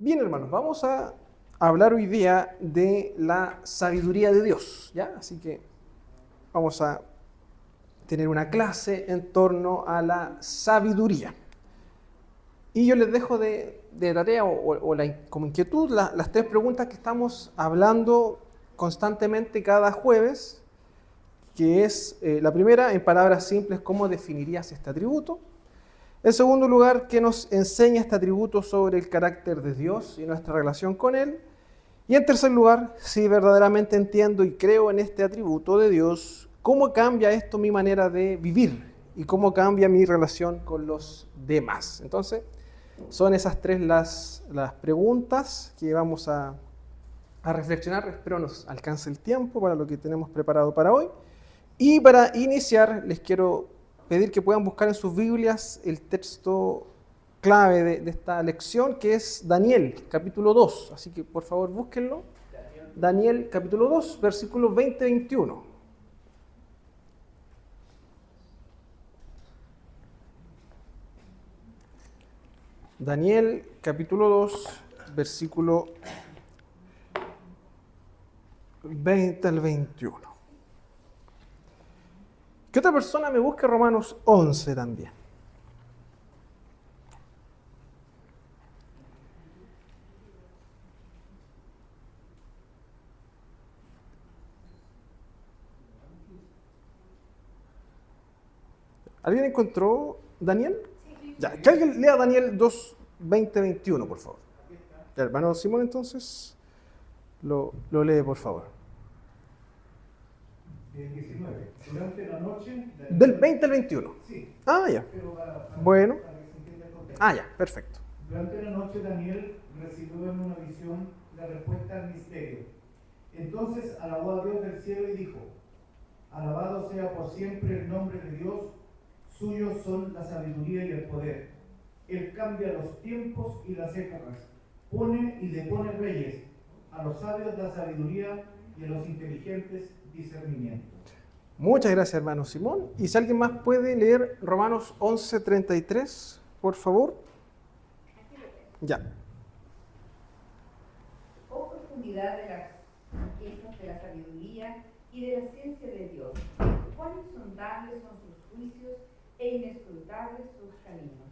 Bien, hermanos, vamos a hablar hoy día de la sabiduría de Dios, ¿ya? Así que vamos a tener una clase en torno a la sabiduría. Y yo les dejo de tarea como inquietud las tres preguntas que estamos hablando constantemente cada jueves, que es la primera, en palabras simples, ¿cómo definirías este atributo? En segundo lugar, ¿qué nos enseña este atributo sobre el carácter de Dios y nuestra relación con Él? Y en tercer lugar, si verdaderamente entiendo y creo en este atributo de Dios, ¿cómo cambia esto mi manera de vivir? ¿Y cómo cambia mi relación con los demás? Entonces, son esas tres las preguntas que vamos a reflexionar. Espero nos alcance el tiempo para lo que tenemos preparado para hoy. Y para iniciar, les quiero pedir que puedan buscar en sus Biblias el texto clave de esta lección, que es Daniel, capítulo 2. Así que, por favor, búsquenlo. Daniel, capítulo 2, versículos 20-21. Daniel, capítulo 2, versículo 20 al 21. Que otra persona me busque Romanos 11 también. ¿Alguien encontró Daniel? Ya, que alguien lea Daniel 2, 20-21, por favor. El hermano Simón, entonces, lo lee, por favor. 19. Durante la noche... Del 20 al 21. Sí. Ah, ya. Pero Bueno. para que se entienda el contexto. Ah, ya, perfecto. Durante la noche Daniel recibió en una visión la respuesta al misterio. Entonces alabó a Dios del cielo y dijo: alabado sea por siempre el nombre de Dios, suyos son la sabiduría y el poder. Él cambia los tiempos y las épocas, pone y depone reyes, a los sabios da sabiduría y a los inteligentes discernimiento. Muchas gracias, hermano Simón. Y si alguien más puede leer Romanos 11:33, por favor. Ya. Oh profundidad de las riquezas de la sabiduría y de la ciencia de Dios, cuán insondables son sus juicios e inescrutables sus caminos.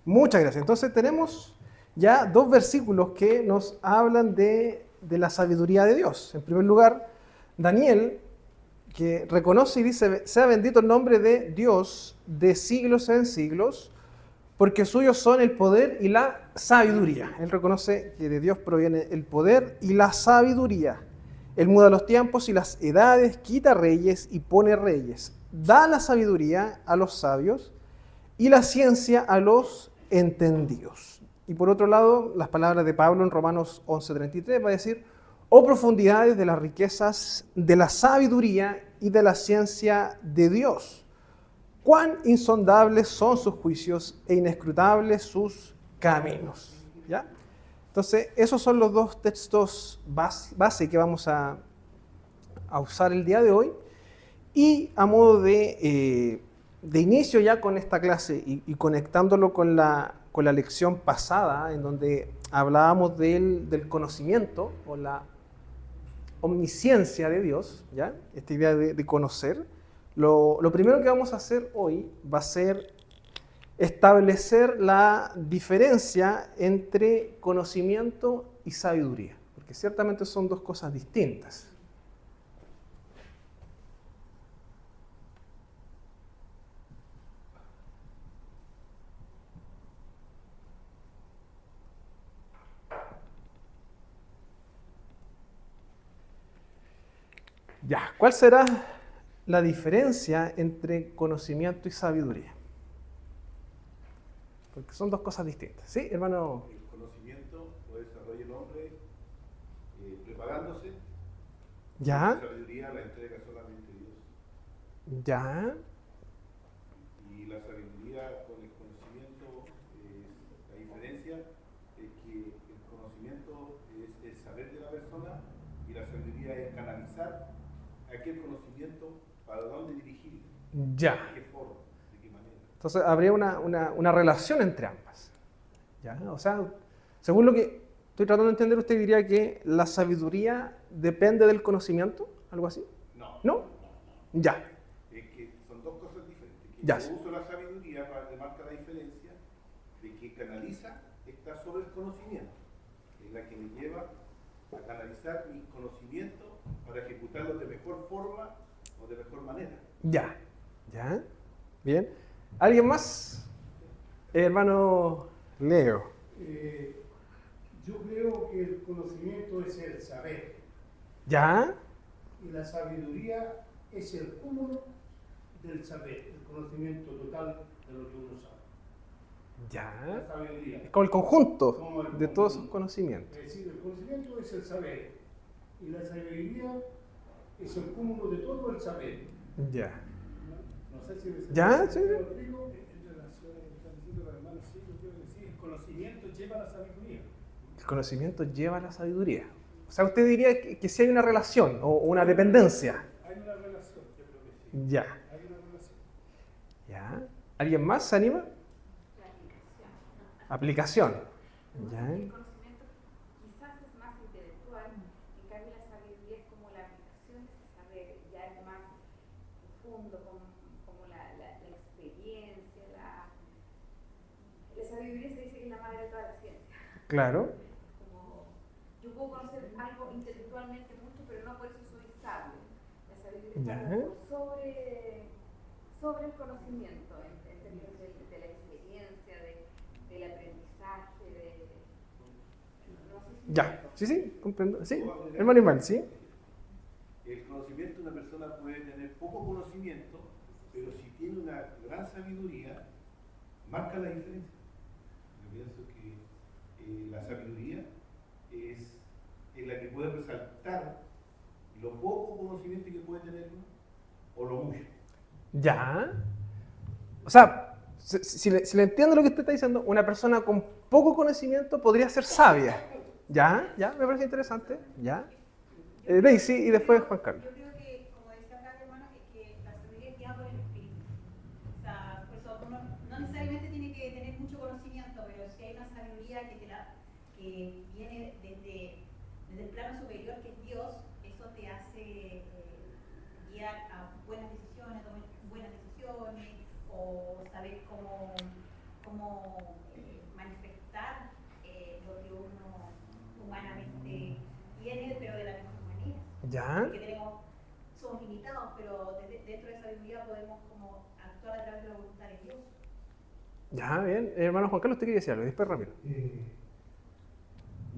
Muchas gracias. Entonces tenemos ya dos versículos que nos hablan de la sabiduría de Dios. En primer lugar, Daniel, que reconoce y dice: sea bendito el nombre de Dios de siglos en siglos, porque suyos son el poder y la sabiduría. Él reconoce que de Dios proviene el poder y la sabiduría. Él muda los tiempos y las edades, quita reyes y pone reyes. Da la sabiduría a los sabios y la ciencia a los entendidos. Y por otro lado, las palabras de Pablo en Romanos 11:33 va a decir: oh profundidades de las riquezas de la sabiduría y de la ciencia de Dios, cuán insondables son sus juicios e inescrutables sus caminos. ¿Ya? Entonces, esos son los dos textos base que vamos a usar el día de hoy. Y a modo de inicio ya con esta clase y conectándolo con la lección pasada, en donde hablábamos del conocimiento o la omnisciencia de Dios, ¿ya? Esta idea de conocer, lo primero que vamos a hacer hoy va a ser establecer la diferencia entre conocimiento y sabiduría, porque ciertamente son dos cosas distintas. Ya, ¿cuál será la diferencia entre conocimiento y sabiduría? Porque son dos cosas distintas. ¿Sí, hermano? El conocimiento lo desarrolla el hombre preparándose. Ya. La sabiduría la entrega solamente Dios. Ya. Y la sabiduría con el conocimiento, la diferencia es que el conocimiento es el saber de la persona y la sabiduría es canalizar aquel conocimiento para dónde dirigirlo. Ya. ¿De qué forma? ¿De qué manera? Entonces habría una relación entre ambas. ¿Ya? O sea, según lo que Estoy tratando de entender, ¿usted diría que la sabiduría depende del conocimiento? ¿Algo así? No. ¿No? Ya. Es que son dos cosas diferentes. Que Ya. el uso de la sabiduría marca la diferencia de que canaliza está sobre el conocimiento. Es la que me lleva a canalizar mis conocimientos para ejecutarlos de mejor forma o de mejor manera. Ya. ¿Ya? Bien. ¿Alguien más? Hermano Leo. Yo creo que el conocimiento es el saber ¿Ya? y la sabiduría es el cúmulo del saber, el conocimiento total de lo que uno sabe. La ¿Ya? sabiduría. Es como el conjunto Como el de todos esos conjunto. conocimientos. Es decir, el conocimiento es el saber y la sabiduría es el cúmulo de todo el saber. Ya. No sé si me ¿Ya? Sí. Rodrigo, en relación a lo que están diciendo los hermanos, sí, yo quiero decir, el conocimiento lleva a la sabiduría. El conocimiento lleva a la sabiduría. O sea, usted diría que sí hay una relación o una dependencia. Hay una relación, yo creo que sí. Ya. Hay una relación. ¿Ya? ¿Alguien más se anima? La aplicación. Aplicación. ¿Ya? El conocimiento quizás es más intelectual, en cambio la sabiduría es como la aplicación de ese saber, ya es más profundo, como la experiencia, la sabiduría se dice que es la madre de toda la ciencia. Claro. Como yo puedo conocer algo intelectualmente mucho, pero no por eso soy sabio. La sabiduría Ya. está como sobre el conocimiento, en términos de la experiencia, del aprendizaje, no sé si Ya. Sí, comprendo. Sí. Hermano Iván, ¿sí? El conocimiento, una persona puede tener poco conocimiento, pero si tiene una gran sabiduría, marca la diferencia. Yo pienso que la sabiduría es la que puede resaltar lo poco conocimiento que puede tener uno o lo mucho. Ya. O sea, si le entiendo lo que usted está diciendo, una persona con poco conocimiento podría ser sabia. ¿Ya? ¿Ya? Me parece interesante. ¿Ya? Daisy y después Juan Carlos. Yo creo que, como decía acá, hermano, que la sabiduría es guiada por el espíritu. O sea, por eso uno no necesariamente tiene que tener mucho conocimiento, pero si hay una sabiduría que viene desde el plano superior, que es Dios, eso te hace guiar a buenas decisiones, tomar buenas decisiones, o saber cómo manifestar lo que uno humanamente tiene, pero de la mejor manera. ¿Ya? Porque somos limitados, pero dentro de esa sabiduría podemos como actuar a través de la voluntad de Dios. Ya, bien. Hermano Juan Carlos, usted quería decir algo. Después Ramiro.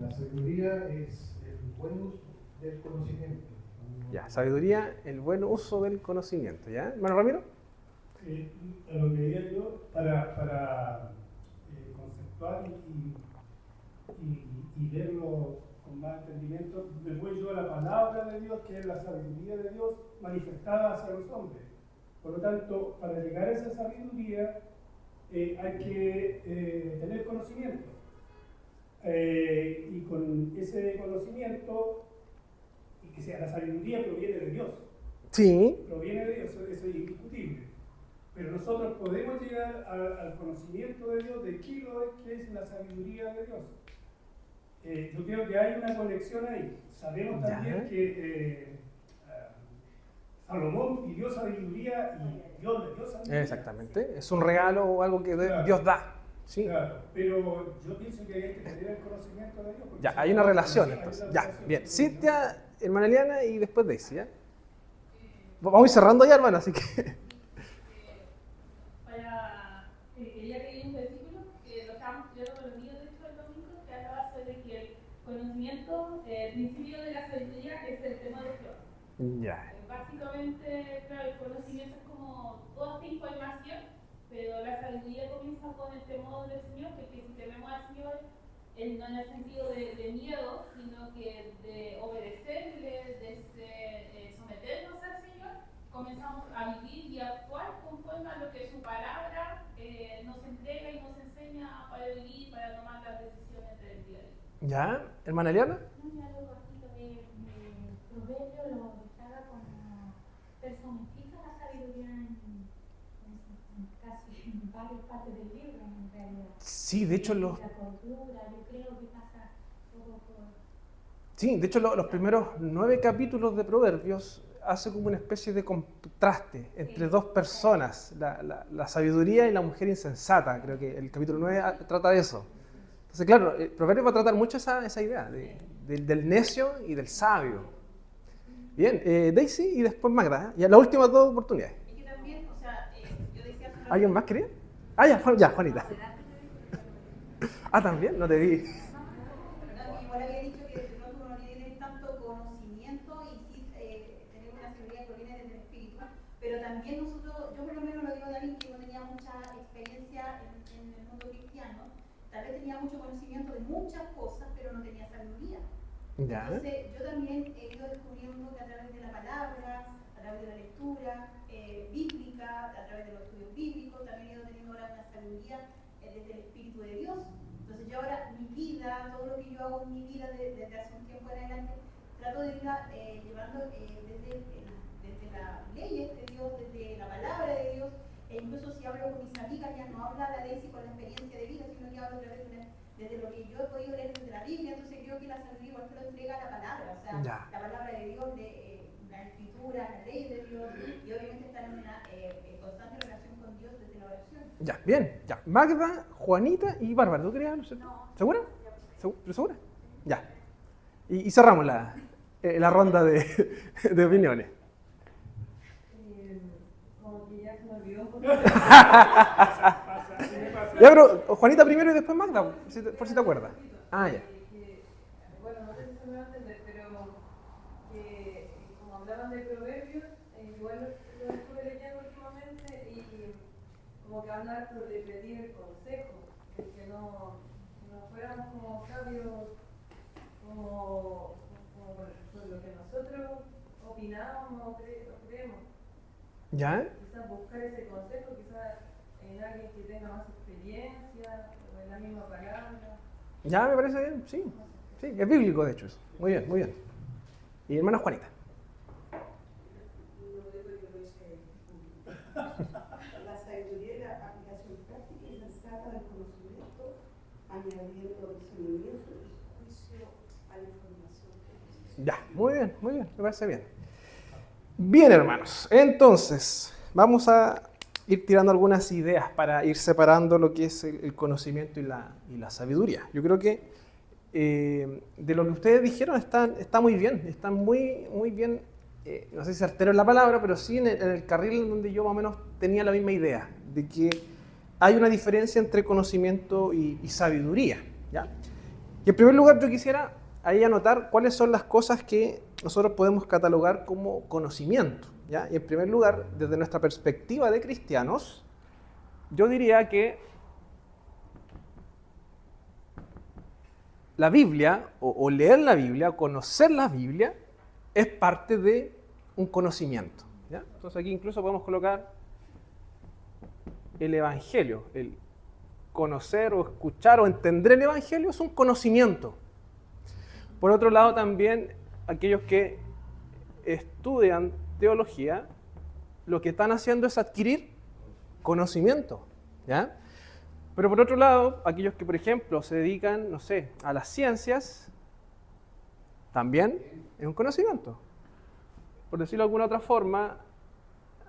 La sabiduría es el buen uso del conocimiento. Ya, sabiduría, el buen uso del conocimiento. ¿Ya? Hermano Ramiro. A lo que diría yo, para conceptuar y verlo con más entendimiento, me voy yo a la palabra de Dios, que es la sabiduría de Dios manifestada hacia los hombres. Por lo tanto, para llegar a esa sabiduría hay que tener conocimiento. Y con ese conocimiento, y que sea la sabiduría, proviene de Dios. Sí. Proviene de Dios, eso es indiscutible. Pero nosotros podemos llegar al conocimiento de Dios, de qué es la sabiduría de Dios. Yo creo que hay una conexión ahí. Sabemos también que Salomón pidió sabiduría y Dios le dio sabiduría. Exactamente. Es un regalo o algo que Claro. Dios da. Sí. Claro, pero yo pienso que hay que tener el conocimiento de Dios. Ya, hay una relación entonces. Ya, bien. Cintia, hermana Eliana y después Daisy, ¿ya? Vamos a ir cerrando ya, hermano, así que... Quería que hay un versículo que lo estábamos estudiando con los niños de hecho el domingo, que hablaba sobre que el conocimiento, el principio de la sabiduría es el tema de Dios. Ya. Básicamente, claro, el conocimiento es como toda esta información, pero la sabiduría comienza con el temor del Señor, porque si tememos al Señor, no en el sentido de miedo, sino que de obedecerle, de someternos al Señor, comenzamos a vivir y a actuar conforme a lo que su palabra nos entrega y nos enseña para vivir, para tomar las decisiones del día a día. ¿Ya? ¿Hermana Eliana? No, algo cortito de Proverbio lo destaca como personifica la sabiduría en casi varias partes del libro, en realidad. Sí, de hecho los... La cordura, yo creo que pasa Sí, de hecho los primeros 9 capítulos de Proverbios hace como una especie de contraste entre dos personas, la sabiduría y la mujer insensata. Creo que el capítulo 9 trata de eso. Entonces, claro, el Proverbio va a tratar mucho esa idea del necio y del sabio. Bien, Daisy y después Magda. Ya las últimas 2 oportunidades. Es que también, o sea, yo decía... ¿Alguien más quería? Ah, ya, Juanita. Ah, también, no te vi. Igual había dicho que de pronto uno no tiene tanto conocimiento y sí tener una sabiduría que proviene del espíritu, pero también nosotros, yo por lo menos lo digo de alguien que no tenía mucha experiencia en el mundo cristiano, tal vez tenía mucho conocimiento de muchas cosas, pero no tenía sabiduría. Ya. Entonces yo también he ido descubriendo que a través de la palabra, a través de la lectura bíblica, a través de los estudios bíblicos, también he ido teniendo ahora una sabiduría desde el Espíritu de Dios. Entonces yo ahora mi vida, todo lo que yo hago en mi vida desde hace un tiempo en adelante, trato de irla llevando desde las leyes de Dios, desde la palabra de Dios, e incluso si hablo con mis amigas, ya no habla la Daisy con la experiencia de vida, sino que hablo a través desde lo que yo he podido leer desde la Biblia. Entonces creo que la sabiduría igual te lo entrega la palabra, o sea, Ya. la palabra de Dios, la escritura, la ley de Dios, y obviamente estar en una constante relación con Dios desde la oración. Ya, bien, ya. Magda, Juanita y Bárbara. ¿Tú querías hablar, cierto? No. ¿Segura? ¿Pero segura? Ya. Y cerramos la ronda de opiniones. Como que ya se me olvidó un poco. Ya, pero Juanita primero y después Magda, por si te acuerdas. Ah, ya. Bueno, no sé si se me va a entender, pero que como hablaban de proverbios, igual lo estuve leyendo últimamente y como que hablan harto de pedir el consejo, de que no fuéramos como sabios, como por lo que nosotros opinamos o creemos. ¿Ya? Quizás buscar ese consejo, quizás en alguien que tenga más experiencia, o en la misma palabra. Ya, me parece bien, sí. Sí, es bíblico, de hecho, eso. Muy bien, muy bien. Y hermana Juanita. La sabiduría y la aplicación práctica y sensata del conocimiento, añadiendo discernimiento y juicio a la información. Ya, muy bien, me parece bien. Bien, hermanos, entonces vamos a ir tirando algunas ideas para ir separando lo que es el conocimiento y la sabiduría. Yo creo que de lo que ustedes dijeron está muy bien, está muy bien, no sé si certero en la palabra, pero sí en el carril en donde yo más o menos tenía la misma idea, de que hay una diferencia entre conocimiento y sabiduría, ¿ya? Y en primer lugar yo quisiera ahí anotar cuáles son las cosas que nosotros podemos catalogar como conocimiento, ¿ya? Y en primer lugar, desde nuestra perspectiva de cristianos, yo diría que la Biblia, o leer la Biblia, o conocer la Biblia, es parte de un conocimiento, ¿ya? Entonces aquí incluso podemos colocar el Evangelio, el conocer o escuchar o entender el Evangelio es un conocimiento. Por otro lado también, aquellos que estudian teología, lo que están haciendo es adquirir conocimiento, ¿ya? Pero por otro lado, aquellos que, por ejemplo, se dedican, no sé, a las ciencias, también es un conocimiento. Por decirlo de alguna otra forma,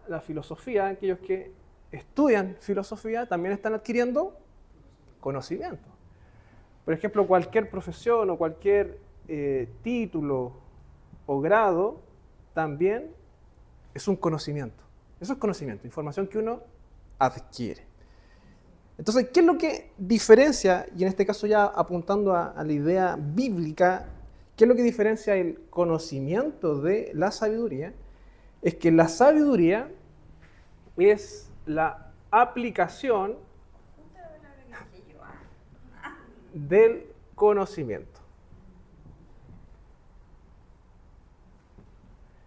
la filosofía, aquellos que estudian filosofía, también están adquiriendo conocimiento. Por ejemplo, cualquier profesión o cualquier título o grado también es un conocimiento. Eso es conocimiento, información que uno adquiere. Entonces, ¿qué es lo que diferencia, y en este caso ya apuntando a la idea bíblica, qué es lo que diferencia el conocimiento de la sabiduría? Es que la sabiduría es la aplicación del conocimiento.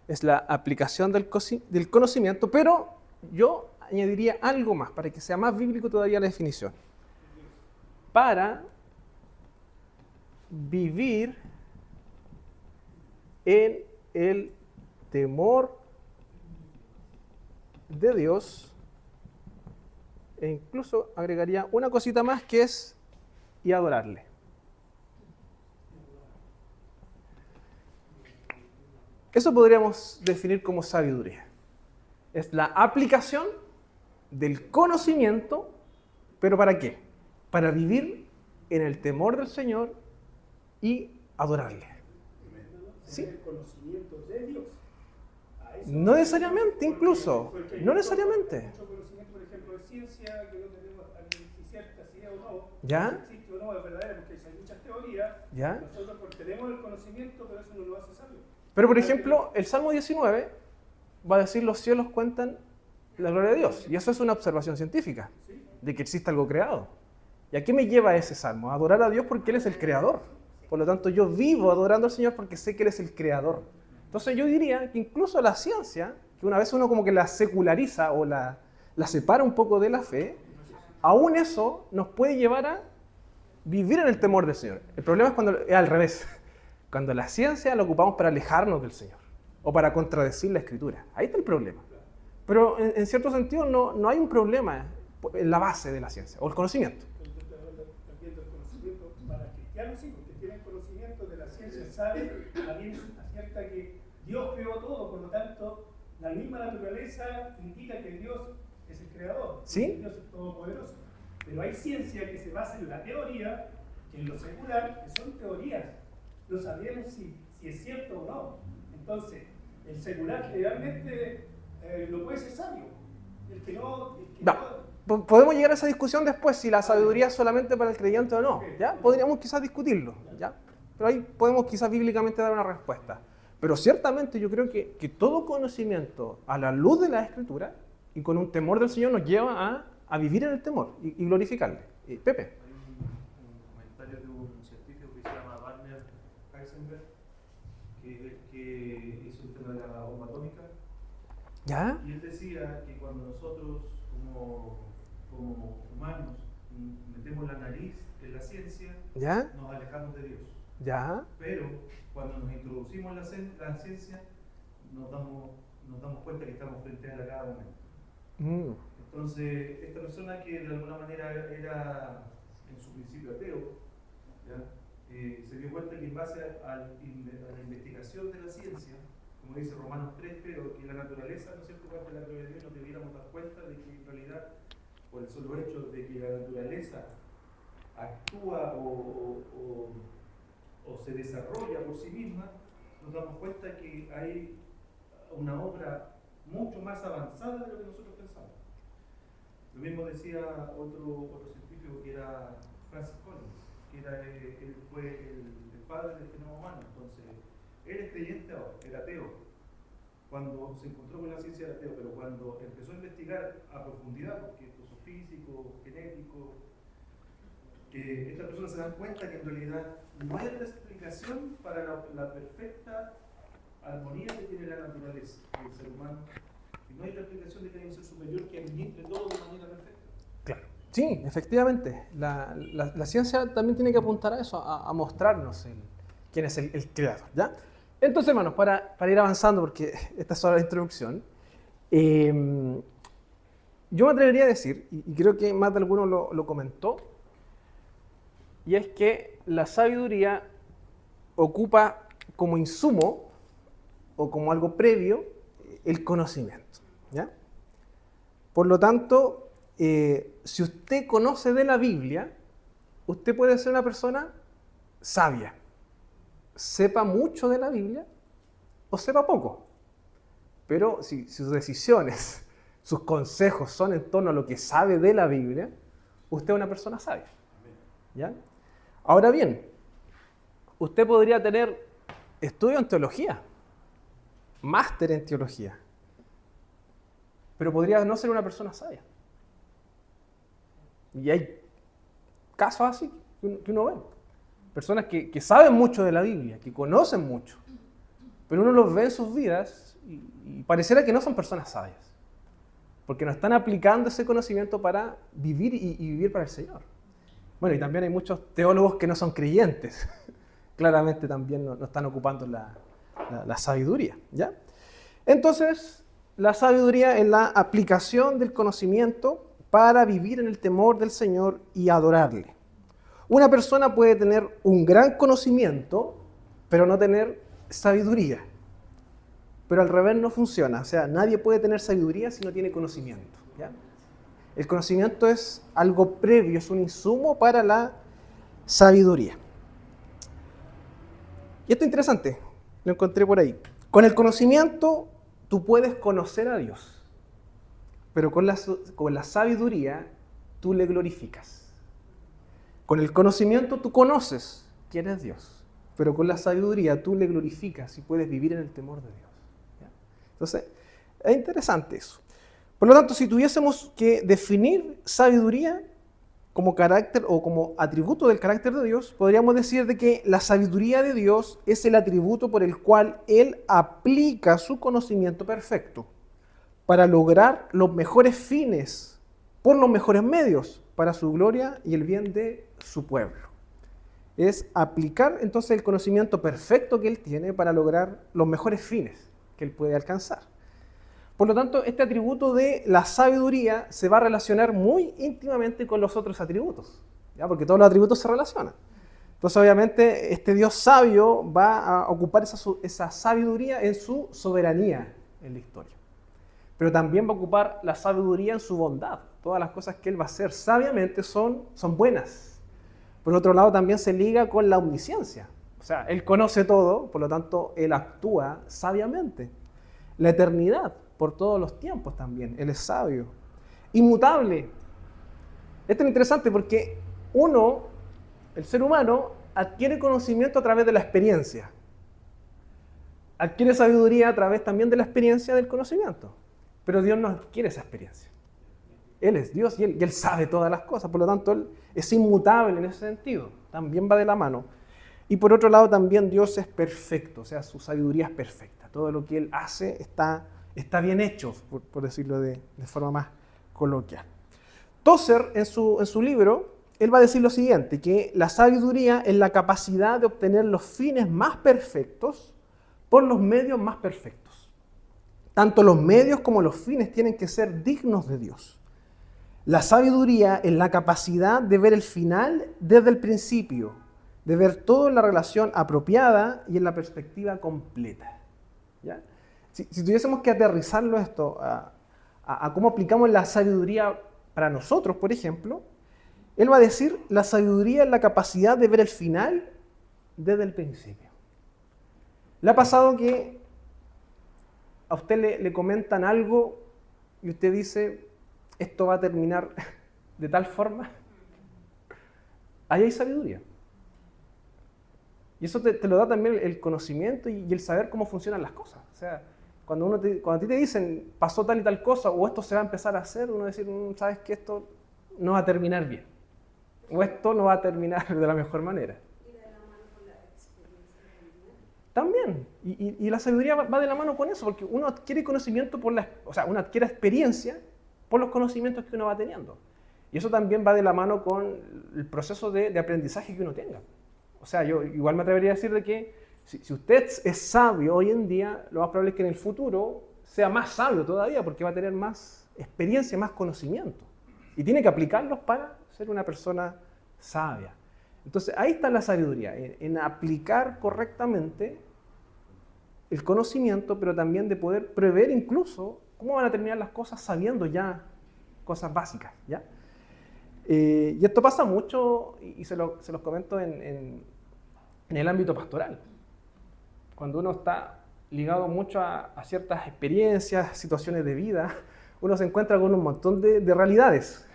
Es la aplicación del conocimiento, pero yo añadiría algo más para que sea más bíblico todavía la definición. Para vivir en el temor de Dios, e incluso agregaría una cosita más que es y adorarle. Eso podríamos definir como sabiduría. Es la aplicación del conocimiento, ¿pero para qué? Para vivir en el temor del Señor y adorarle. ¿Sí? El conocimiento de Dios. No necesariamente, incluso. Porque No necesariamente. mucho conocimiento, por ejemplo, de ciencia, que no tenemos si cierta, si es o no, ¿Ya? si existe o no, es verdadero, porque hay muchas teorías. ¿Ya? Nosotros tenemos el conocimiento, pero eso no lo hace sabio. Pero, por ejemplo, el Salmo 19 va a decir: los cielos cuentan la gloria de Dios. Y eso es una observación científica, de que existe algo creado. ¿Y a qué me lleva ese salmo? A adorar a Dios porque Él es el creador. Por lo tanto, yo vivo adorando al Señor porque sé que Él es el creador. Entonces yo diría que incluso la ciencia, que una vez uno como que la seculariza o la separa un poco de la fe, aún eso nos puede llevar a vivir en el temor del Señor. El problema es cuando es al revés. Cuando la ciencia la ocupamos para alejarnos del Señor o para contradecir la Escritura. Ahí está el problema. Pero en cierto sentido no hay un problema en la base de la ciencia o el conocimiento. También el conocimiento para cristianos, sí, porque tienen conocimiento de la ciencia, saben, también acierta que Dios creó todo, por lo tanto, la misma naturaleza indica que Dios es el creador, ¿Sí? Dios es todopoderoso. Pero hay ciencia que se basa en la teoría, que en lo secular, que son teorías. No sabemos si es cierto o no. Entonces, el secular generalmente no puede ser sabio. El que no... Podemos llegar a esa discusión después, si la sabiduría es solamente para el creyente o no. ¿Ya? Podríamos quizás discutirlo. ¿Ya? Pero ahí podemos quizás bíblicamente dar una respuesta. Pero ciertamente yo creo que todo conocimiento a la luz de la Escritura y con un temor del Señor nos lleva a vivir en el temor y glorificarle. Pepe. Hay un comentario de un científico que se llama Werner Heisenberg, que hizo el tema de la bomba atómica. ¿Ya? Y él decía que cuando nosotros como humanos metemos la nariz en la ciencia, ¿Ya? nos alejamos de Dios. ¿Ya? Pero cuando nos introducimos en la ciencia, nos damos cuenta que estamos frente a él a cada momento. Entonces, esta persona que de alguna manera era en su principio ateo, ¿ya? Se dio cuenta que en base a la investigación de la ciencia, como dice Romanos 3, pero que la naturaleza, ¿no es cierto?, parte de la gloria de Dios, nos debiéramos dar cuenta de que en realidad, por el solo hecho de que la naturaleza actúa o se desarrolla por sí misma, nos damos cuenta que hay una obra mucho más avanzada de lo que nosotros pensamos. Lo mismo decía otro científico que era Francis Collins, que él fue el padre del genoma humano. Entonces, él es creyente ahora, era ateo. Cuando se encontró con la ciencia era ateo, pero cuando empezó a investigar a profundidad, porque estos son físicos, genéticos, estas personas se dan cuenta que en realidad no hay otra explicación para la perfecta armonía que tiene la naturaleza del ser humano, y no hay otra explicación de que hay un ser superior que administre todo de manera perfecta. Claro. Sí, efectivamente. La ciencia también tiene que apuntar a eso, a mostrarnos quién es el creador. ¿Ya? Entonces, hermanos, para ir avanzando, porque esta es solo la introducción, yo me atrevería a decir, y creo que más de alguno lo comentó, y es que la sabiduría ocupa como insumo o como algo previo el conocimiento. ¿Ya? Por lo tanto, si usted conoce de la Biblia, usted puede ser una persona sabia. Sepa mucho de la Biblia o sepa poco. Pero si sus decisiones, sus consejos son en torno a lo que sabe de la Biblia, usted es una persona sabia. ¿Ya? Ahora bien, usted podría tener estudio en teología, máster en teología, pero podría no ser una persona sabia. Y hay casos así que uno ve. Personas que saben mucho de la Biblia, que conocen mucho, pero uno los ve en sus vidas y pareciera que no son personas sabias, porque no están aplicando ese conocimiento para vivir y vivir para el Señor. Bueno, y también hay muchos teólogos que no son creyentes. Claramente también no están ocupando la sabiduría. ¿Ya? Entonces, la sabiduría es la aplicación del conocimiento para vivir en el temor del Señor y adorarle. Una persona puede tener un gran conocimiento, pero no tener sabiduría. pero al revés no funciona. O sea, nadie puede tener sabiduría si no tiene conocimiento, ¿ya? El conocimiento es algo previo, es un insumo para la sabiduría. Y esto es interesante, lo encontré por ahí. Con el conocimiento tú puedes conocer a Dios, pero con la sabiduría tú le glorificas. Con el conocimiento tú conoces quién es Dios, pero con la sabiduría tú le glorificas y puedes vivir en el temor de Dios, ¿ya? Entonces, es interesante eso. Por lo tanto, si tuviésemos que definir sabiduría como carácter o como atributo del carácter de Dios, podríamos decir de que la sabiduría de Dios es el atributo por el cual Él aplica su conocimiento perfecto para lograr los mejores fines por los mejores medios para su gloria y el bien de su pueblo. Es aplicar entonces el conocimiento perfecto que Él tiene para lograr los mejores fines que Él puede alcanzar. Por lo tanto, este atributo de la sabiduría se va a relacionar muy íntimamente con los otros atributos, ¿ya? Porque todos los atributos se relacionan. Entonces, obviamente, este Dios sabio va a ocupar esa sabiduría en su soberanía en la historia. Pero también va a ocupar la sabiduría en su bondad. Todas las cosas que Él va a hacer sabiamente son buenas. Por otro lado, también se liga con la omnisciencia. O sea, Él conoce todo, por lo tanto, Él actúa sabiamente. La eternidad, por todos los tiempos también. Él es sabio. Inmutable. Esto es interesante porque el ser humano, adquiere conocimiento a través de la experiencia. Adquiere sabiduría a través también de la experiencia del conocimiento. Pero Dios no adquiere esa experiencia. Él es Dios y Él sabe todas las cosas. Por lo tanto, Él es inmutable en ese sentido. También va de la mano. Y por otro lado, también Dios es perfecto. O sea, su sabiduría es perfecta. Todo lo que Él hace está bien hecho, por decirlo de forma más coloquial. Tozer, en su libro, él va a decir lo siguiente, que la sabiduría es la capacidad de obtener los fines más perfectos por los medios más perfectos. Tanto los medios como los fines tienen que ser dignos de Dios. La sabiduría es la capacidad de ver el final desde el principio, de ver todo en la relación apropiada y en la perspectiva completa, ¿ya? Si tuviésemos que aterrizarlo esto a cómo aplicamos la sabiduría para nosotros, por ejemplo, él va a decir, la sabiduría es la capacidad de ver el final desde el principio. ¿Le ha pasado que a usted le comentan algo y usted dice, esto va a terminar de tal forma? Ahí hay sabiduría. Y eso te lo da también el conocimiento y el saber cómo funcionan las cosas. O sea, cuando a ti te dicen, pasó tal y tal cosa, o esto se va a empezar a hacer, uno decir, sabes que esto no va a terminar bien. O esto no va a terminar de la mejor manera. ¿Y de la mano con la experiencia? También. Y la sabiduría va de la mano con eso, porque uno adquiere conocimiento uno adquiere experiencia por los conocimientos que uno va teniendo. Y eso también va de la mano con el proceso de aprendizaje que uno tenga. O sea, yo igual me atrevería a decir de que si usted es sabio hoy en día, lo más probable es que en el futuro sea más sabio todavía, porque va a tener más experiencia, más conocimiento. Y tiene que aplicarlos para ser una persona sabia. Entonces, ahí está la sabiduría, en aplicar correctamente el conocimiento, pero también de poder prever incluso cómo van a terminar las cosas sabiendo ya cosas básicas, ¿ya? Y esto pasa mucho, y se los comento en el ámbito pastoral. Cuando uno está ligado mucho a ciertas experiencias, situaciones de vida, uno se encuentra con un montón de realidades.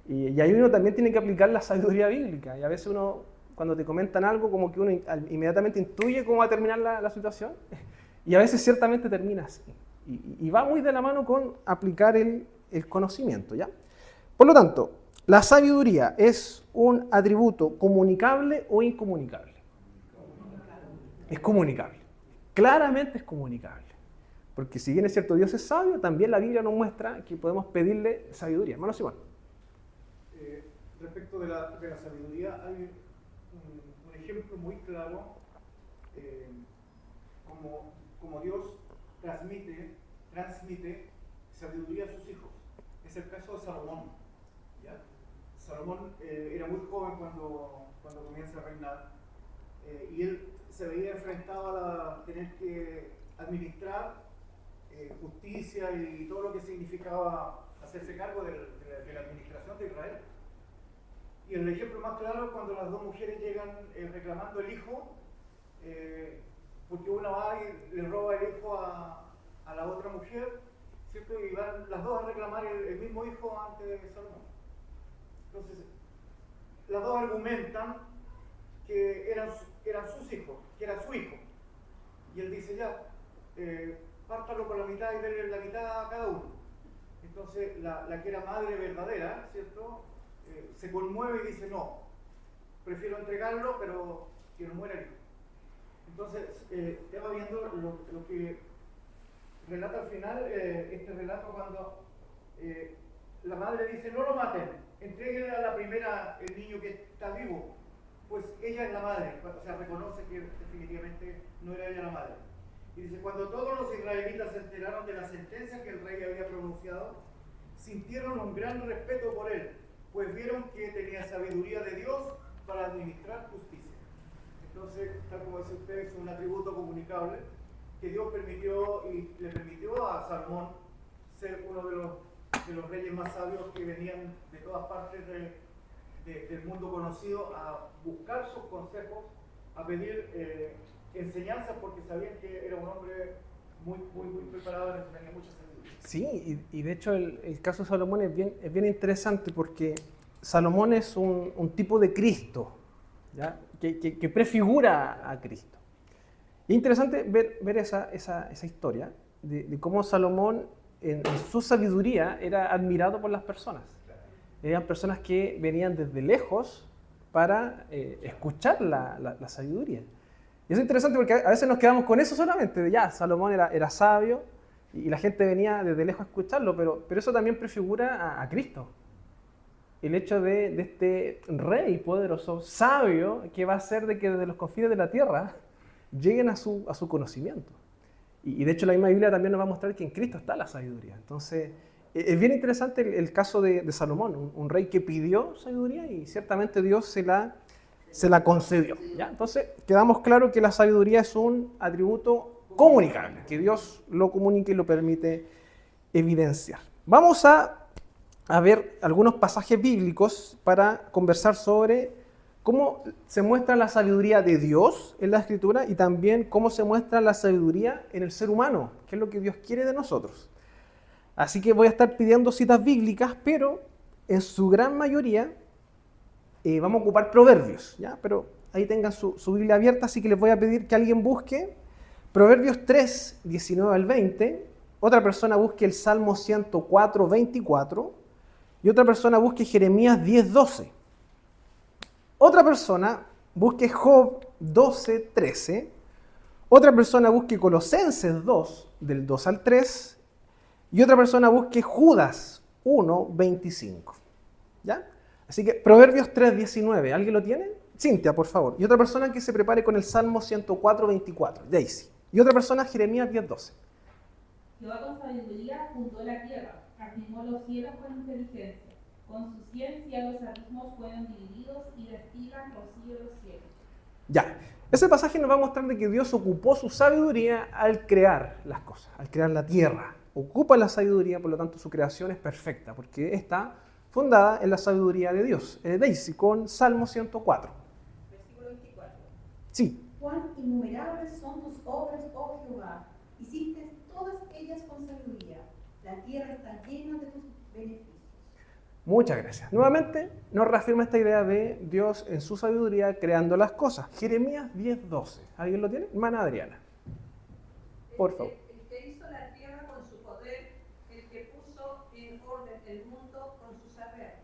Y ahí uno también tiene que aplicar la sabiduría bíblica. Y a veces uno, cuando te comentan algo, como que uno inmediatamente intuye cómo va a terminar la situación. Y a veces ciertamente termina así. Y va muy de la mano con aplicar el conocimiento, ¿ya? Por lo tanto, ¿la sabiduría es un atributo comunicable o incomunicable? Es comunicable. Claramente es comunicable. Porque si bien es cierto Dios es sabio, también la Biblia nos muestra que podemos pedirle sabiduría. Hermano Simón. Respecto de la sabiduría, hay un ejemplo muy claro como Dios transmite sabiduría a sus hijos. Es el caso de Salomón, ¿ya? Salomón era muy joven cuando comienza a reinar y él se veía enfrentado a administrar justicia y todo lo que significaba hacerse cargo de la administración de Israel. Y el ejemplo más claro es cuando las dos mujeres llegan reclamando el hijo, porque una va y le roba el hijo a la otra mujer, ¿cierto? Y van las dos a reclamar el mismo hijo ante Salomón. Entonces, las dos argumentan que eran sus hijos, que era su hijo. Y él dice, ya, pártalo por la mitad y denle la mitad a cada uno. Entonces, la que era madre verdadera, ¿cierto? Se conmueve y dice, no, prefiero entregarlo, pero que no muera el hijo. Entonces, te va viendo lo que relata al final, este relato cuando la madre dice, no lo maten, entréguenle a la primera el niño que está vivo. Pues ella es la madre, o sea, reconoce que definitivamente no era ella la madre. Y dice, cuando todos los israelitas se enteraron de la sentencia que el rey había pronunciado, sintieron un gran respeto por él, pues vieron que tenía sabiduría de Dios para administrar justicia. Entonces, tal como dice usted, es un atributo comunicable que Dios permitió y le permitió a Salomón ser uno de los reyes más sabios que venían de todas partes del mundo conocido a buscar sus consejos, a pedir enseñanzas, porque sabían que era un hombre muy preparado, tenía mucha sabiduría. Sí, y de hecho el caso de Salomón es bien interesante porque Salomón es un tipo de Cristo, ¿ya? Que prefigura a Cristo. Y es interesante ver esa historia de cómo Salomón en su sabiduría era admirado por las personas. Eran personas que venían desde lejos para escuchar la sabiduría. Y es interesante porque a veces nos quedamos con eso solamente, de ya, Salomón era sabio y la gente venía desde lejos a escucharlo, pero eso también prefigura a Cristo. El hecho de este rey poderoso, sabio, que va a hacer de que desde los confines de la tierra lleguen a su conocimiento. Y de hecho la misma Biblia también nos va a mostrar que en Cristo está la sabiduría. Entonces, es bien interesante el caso de Salomón, un rey que pidió sabiduría y ciertamente Dios se la concedió, ¿ya? Entonces, quedamos claro que la sabiduría es un atributo comunicable, que Dios lo comunica y lo permite evidenciar. Vamos a ver algunos pasajes bíblicos para conversar sobre cómo se muestra la sabiduría de Dios en la Escritura y también cómo se muestra la sabiduría en el ser humano, que es lo que Dios quiere de nosotros. Así que voy a estar pidiendo citas bíblicas, pero en su gran mayoría vamos a ocupar proverbios, ¿ya? Pero ahí tengan su Biblia abierta, así que les voy a pedir que alguien busque Proverbios 3, 19 al 20, otra persona busque el Salmo 104, 24, y otra persona busque Jeremías 10, 12. Otra persona busque Job 12, 13. Otra persona busque Colosenses 2, del 2 al 3. Y otra persona busque Judas 1, 25. ¿Ya? Así que Proverbios 3, 19. ¿Alguien lo tiene? Cintia, por favor. Y otra persona que se prepare con el Salmo 104, 24. Daisy. Y otra persona Jeremías 10, 12. Jehová con sabiduría fundó la tierra, afirmó los cielos con inteligencia. Con su ciencia los abismos fueron divididos y destilan rocío los cielos. Ya, ese pasaje nos va a mostrar de que Dios ocupó su sabiduría al crear las cosas, al crear la tierra. Ocupa la sabiduría, por lo tanto su creación es perfecta, porque está fundada en la sabiduría de Dios. Daisy, con Salmo 104. Versículo 24. Sí. Cuán innumerables son tus obras, oh Jehová, hiciste todas ellas con sabiduría. La tierra está llena de tus beneficios. Muchas gracias. Nuevamente nos reafirma esta idea de Dios en su sabiduría creando las cosas. Jeremías 10, 12. ¿Alguien lo tiene? Hermana Adriana. Por favor. El que hizo la tierra con su poder, el que puso en orden el mundo con su saber,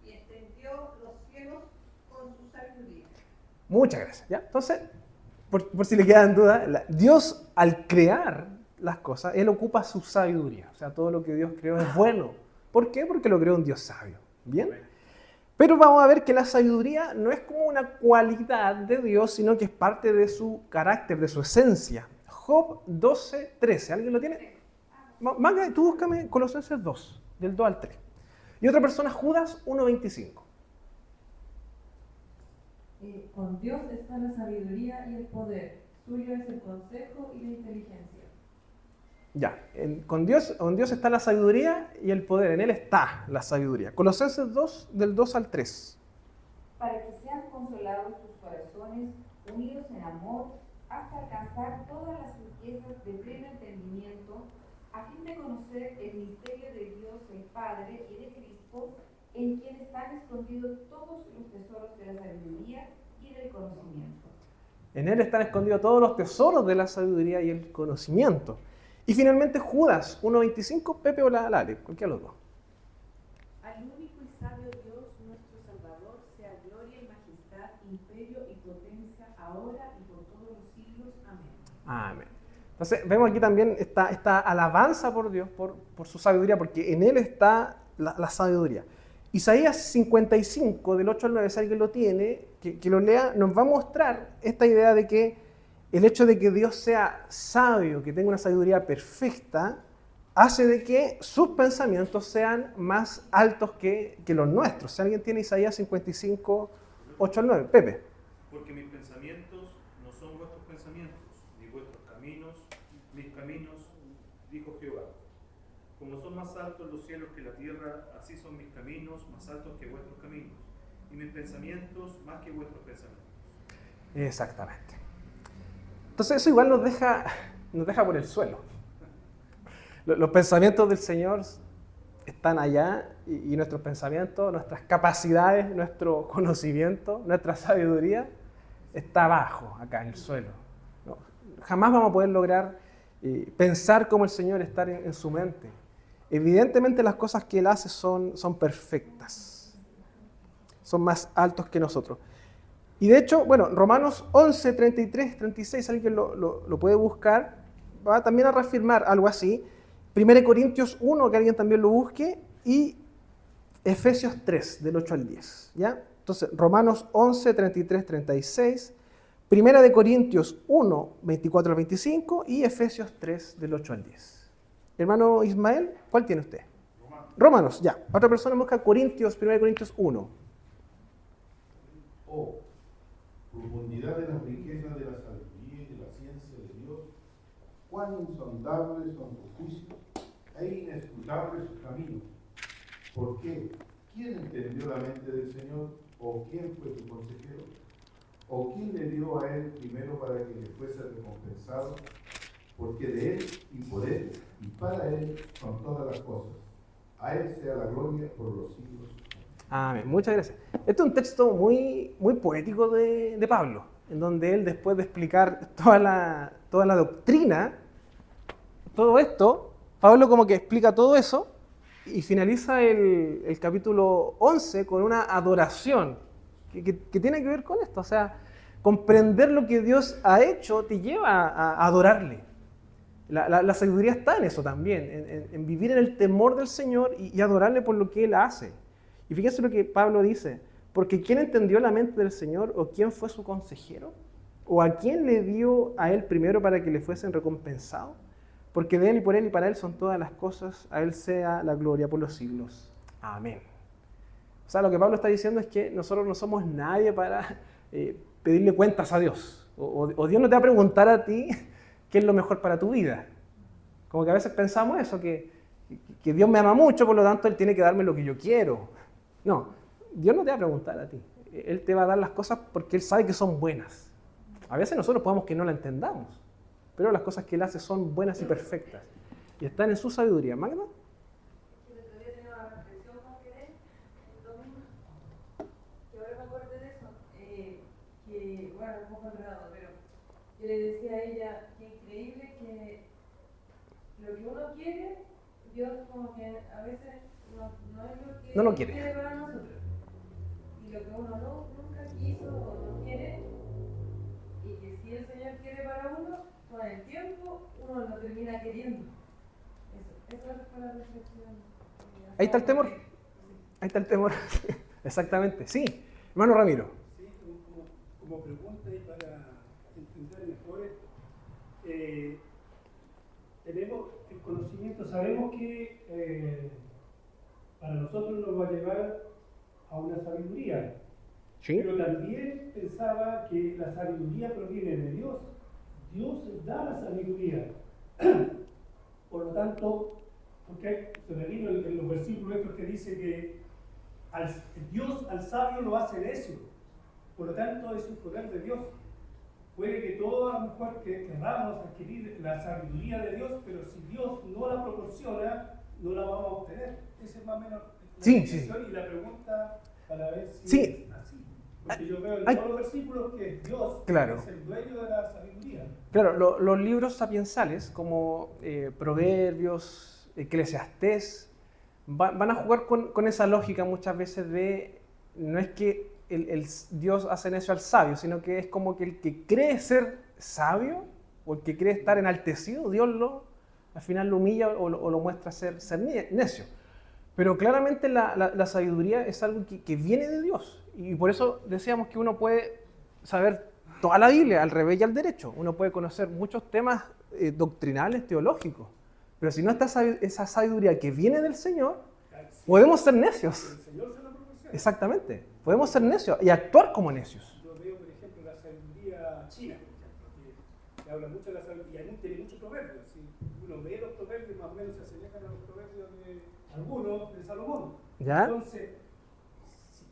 y extendió los cielos con su sabiduría. Muchas gracias. ¿Ya? Entonces, por si le quedan dudas, Dios al crear las cosas, Él ocupa su sabiduría. O sea, todo lo que Dios creó es bueno. ¿Por qué? Porque lo creó un Dios sabio. ¿Bien? Pero vamos a ver que la sabiduría no es como una cualidad de Dios, sino que es parte de su carácter, de su esencia. Job 12, 13. ¿Alguien lo tiene? Manga, tú búscame Colosenses 2, del 2 al 3. Y otra persona, Judas 1, 25. Con Dios está la sabiduría y el poder, suyo es el consejo y la inteligencia. Ya, con Dios está la sabiduría y el poder, en Él está la sabiduría. Colosenses 2, del 2 al 3. Para que sean consolados sus corazones, unidos en amor, hasta alcanzar todas las riquezas de pleno entendimiento, a fin de conocer el misterio de Dios el Padre y de Cristo, en quien están escondidos todos los tesoros de la sabiduría y del conocimiento. En Él están escondidos todos los tesoros de la sabiduría y el conocimiento. Y finalmente Judas 1.25, Pepe o la Lale, cualquiera de los dos. Al único y sabio Dios, nuestro Salvador, sea gloria y majestad, imperio y potencia, ahora y por todos los siglos. Amén. Amén. Entonces vemos aquí también esta alabanza por Dios, por su sabiduría, porque en Él está la sabiduría. Isaías 55, del 8 al 9, si alguien lo tiene, que lo lea, nos va a mostrar esta idea de que el hecho de que Dios sea sabio, que tenga una sabiduría perfecta, hace de que sus pensamientos sean más altos que los nuestros. Si alguien tiene Isaías 55, 8 al 9. Pepe. Porque mis pensamientos no son vuestros pensamientos, ni vuestros caminos, mis caminos, dijo Jehová. Como son más altos los cielos que la tierra, así son mis caminos más altos que vuestros caminos, y mis pensamientos más que vuestros pensamientos. Exactamente. Entonces eso igual nos deja por el suelo. Los pensamientos del Señor están allá y nuestros pensamientos, nuestras capacidades, nuestro conocimiento, nuestra sabiduría está abajo, acá en el suelo. ¿No? Jamás vamos a poder lograr pensar como el Señor, estar en su mente. Evidentemente las cosas que Él hace son perfectas, son más altos que nosotros. Y de hecho, bueno, Romanos 11, 33, 36, alguien lo puede buscar, va también a reafirmar algo así. 1 Corintios 1, que alguien también lo busque, y Efesios 3, del 8 al 10. ¿Ya? Entonces, Romanos 11, 33, 36, 1 Corintios 1, 24 al 25 y Efesios 3, del 8 al 10. Hermano Ismael, ¿cuál tiene usted? Romanos, ya. Otra persona busca Corintios, 1 Corintios 1. Oh, profundidad de las riquezas de la sabiduría y de la ciencia de Dios, cuán insondables son sus juicios e inescrutables sus caminos. ¿Por qué? ¿Quién entendió la mente del Señor? ¿O quién fue su consejero? ¿O quién le dio a él primero para que le fuese recompensado? Porque de él y por él y para él son todas las cosas. A él sea la gloria por los siglos. Amén. Muchas gracias. Este es un texto muy, muy poético de Pablo, en donde él, después de explicar toda la doctrina, todo esto, Pablo como que explica todo eso y finaliza el capítulo 11 con una adoración que tiene que ver con esto. O sea, comprender lo que Dios ha hecho te lleva a adorarle. La sabiduría está en eso también, en vivir en el temor del Señor y adorarle por lo que Él hace. Y fíjense lo que Pablo dice, porque ¿quién entendió la mente del Señor o quién fue su consejero? ¿O a quién le dio a Él primero para que le fuesen recompensados? Porque de Él y por Él y para Él son todas las cosas, a Él sea la gloria por los siglos. Amén. O sea, lo que Pablo está diciendo es que nosotros no somos nadie para pedirle cuentas a Dios. O Dios no te va a preguntar a ti qué es lo mejor para tu vida. Como que a veces pensamos eso, que Dios me ama mucho, por lo tanto Él tiene que darme lo que yo quiero. No, Dios no te va a preguntar a ti. Él te va a dar las cosas porque Él sabe que son buenas. A veces nosotros podemos que no la entendamos, pero las cosas que Él hace son buenas y perfectas. Y están en su sabiduría. ¿Magda? El otro día tenía una reflexión con Querés, el domingo, que ahora me acuerdo de eso, que, bueno, un poco enredado, pero yo le decía a ella que increíble que lo que uno quiere, Dios como que a veces no es lo que no lo quiere para nosotros. Y lo que uno nunca quiso o no quiere, y que si el Señor quiere para uno, con el tiempo uno lo termina queriendo. Eso fue la reflexión. Ahí está el temor. Ahí está el temor. Exactamente. Sí. Hermano Ramiro. Sí, como pregunta y para entender mejor esto. Tenemos el conocimiento, sabemos que para nosotros nos va a llevar a una sabiduría. ¿Sí? Pero también pensaba que la sabiduría proviene de Dios. Dios da la sabiduría. tanto, porque se me vino en los versículos estos que dice que Dios al sabio lo hace necio. Por lo tanto, es un poder de Dios. Puede que todos a lo mejor querramos adquirir la sabiduría de Dios, pero si Dios no la proporciona, no la vamos a obtener. Esa es más o menos la definición y la pregunta para ver si es así. Porque yo veo en todos los versículos que Dios es el dueño de la sabiduría. Claro, los libros sapiensales, como Proverbios, Eclesiastés, van a jugar con esa lógica muchas veces de, no es que el Dios hace necio al sabio, sino que es como que el que cree ser sabio o el que cree estar enaltecido, Dios al final lo humilla o lo muestra ser necio. Pero claramente la sabiduría es algo que viene de Dios. Y por eso decíamos que uno puede saber toda la Biblia, al revés y al derecho. Uno puede conocer muchos temas doctrinales, teológicos. Pero si no está esa sabiduría que viene del Señor, podemos ser necios. El Señor se lo proporciona. Exactamente. Podemos ser necios y actuar como necios. Yo veo, por ejemplo, la sabiduría china, por ejemplo, que habla mucho de la sabiduría y tiene muchos proverbios. Si uno ve los proverbios, más o menos se asemejan a los proverbios de algunos de Salomón. ¿Ya? Entonces,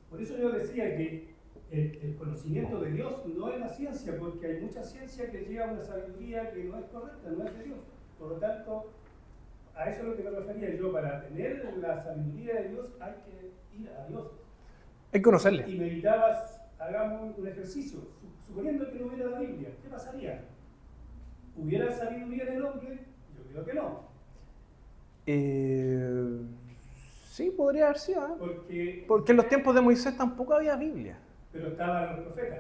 por eso yo decía que el conocimiento de Dios no es la ciencia, porque hay mucha ciencia que lleva a una sabiduría que no es correcta, no es de Dios. Por lo tanto, a eso es lo que me refería yo. Para tener la sabiduría de Dios hay que ir a Dios. Hay que conocerle. Y meditabas, hagamos un ejercicio. Suponiendo que no hubiera la Biblia, ¿qué pasaría? ¿Hubiera sabiduría en el hombre? Yo creo que no. Sí, podría haber sido. Porque en los tiempos de Moisés tampoco había Biblia. Pero estaban los profetas.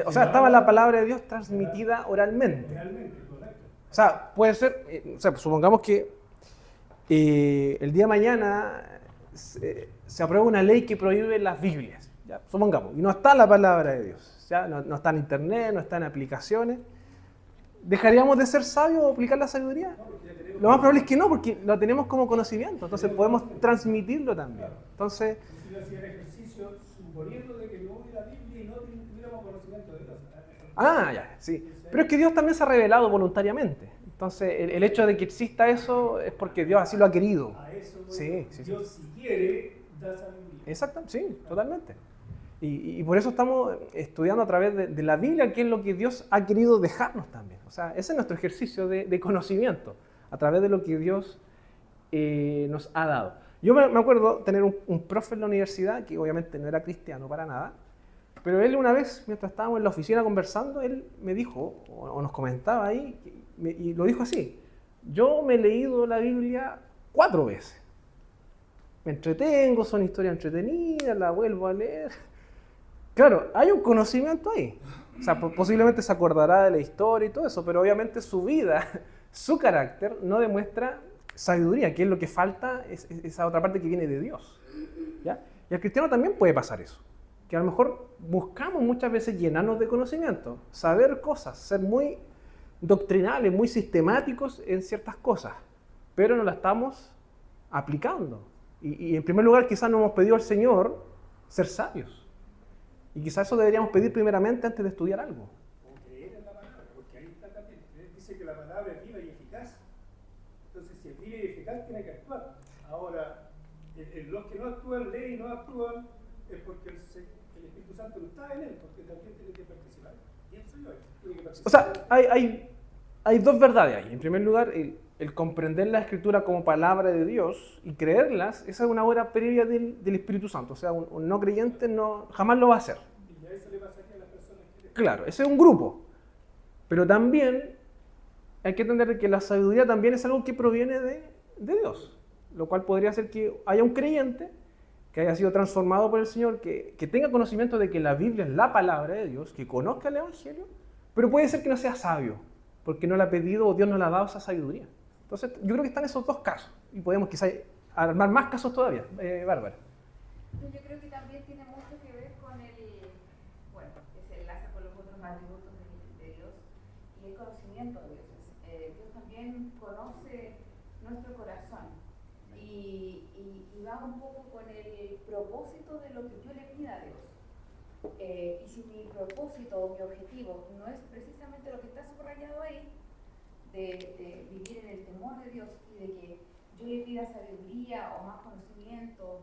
O sea, estaba la palabra de Dios transmitida oralmente. Realmente, correcto. O sea, puede ser, supongamos que el día de mañana se aprueba una ley que prohíbe las Biblias, ¿ya? Supongamos, y no está la palabra de Dios, ¿ya? No está en internet, no está en aplicaciones. ¿Dejaríamos de ser sabios o aplicar la sabiduría? Lo más probable es que no, porque lo tenemos como conocimiento, entonces podemos transmitirlo también. Entonces, si yo hacía el ejercicio suponiendo de que no hubiera Biblia y no tuviéramos conocimiento de Dios. ya, sí. Pero es que Dios también se ha revelado voluntariamente. Entonces, el hecho de que exista eso es porque Dios así lo ha querido. A eso voy. Sí. Dios, si quiere, da sabiduría. Exactamente, sí, totalmente. Y por eso estamos estudiando a través de la Biblia qué es lo que Dios ha querido dejarnos también. O sea, ese es nuestro ejercicio de conocimiento, a través de lo que Dios nos ha dado. Yo me acuerdo tener un profe en la universidad, que obviamente no era cristiano para nada, pero él una vez, mientras estábamos en la oficina conversando, él me dijo, o nos comentaba ahí, y lo dijo así: yo me he leído la Biblia 4 veces. Me entretengo, son historias entretenidas, la vuelvo a leer. Claro, hay un conocimiento ahí. O sea, posiblemente se acordará de la historia y todo eso, pero obviamente su vida, su carácter, no demuestra sabiduría, que es lo que falta, esa otra parte que viene de Dios, ¿ya? Y al cristiano también puede pasar eso, que a lo mejor buscamos muchas veces llenarnos de conocimiento, saber cosas, ser muy doctrinales, muy sistemáticos en ciertas cosas, pero no la estamos aplicando. Y en primer lugar, quizás no hemos pedido al Señor ser sabios. Y quizás eso deberíamos pedir primeramente antes de estudiar algo. O creer en la palabra, porque ahí está también. Dice que la palabra es viva y eficaz. Entonces, si es viva y eficaz, tiene que actuar. Ahora, los que no actúan, leen y no actúan, es porque el Espíritu Santo no está en él, porque también tiene que participar. Pienso yo, tiene que participar. O sea, hay dos verdades ahí. En primer lugar, el comprender la Escritura como palabra de Dios y creerlas, esa es una obra previa del Espíritu Santo. O sea, un no creyente jamás lo va a hacer. Y a eso le pasaría a las personas que... Claro, ese es un grupo. Pero también hay que entender que la sabiduría también es algo que proviene de Dios. Lo cual podría ser que haya un creyente que haya sido transformado por el Señor, que tenga conocimiento de que la Biblia es la palabra de Dios, que conozca el Evangelio, pero puede ser que no sea sabio, porque no le ha pedido o Dios no le ha dado esa sabiduría. Entonces, yo creo que están esos dos casos, y podemos quizás armar más casos todavía. Bárbara. Yo creo que también tiene mucho que ver con que se enlaza con los otros atributos de Dios, y el conocimiento de Dios. Dios también conoce nuestro corazón, y va un poco con el propósito de lo que yo le pida a Dios. Y si mi propósito o mi objetivo no es precisamente lo que está subrayado ahí, de vivir en el temor de Dios y de que yo le pida sabiduría o más conocimiento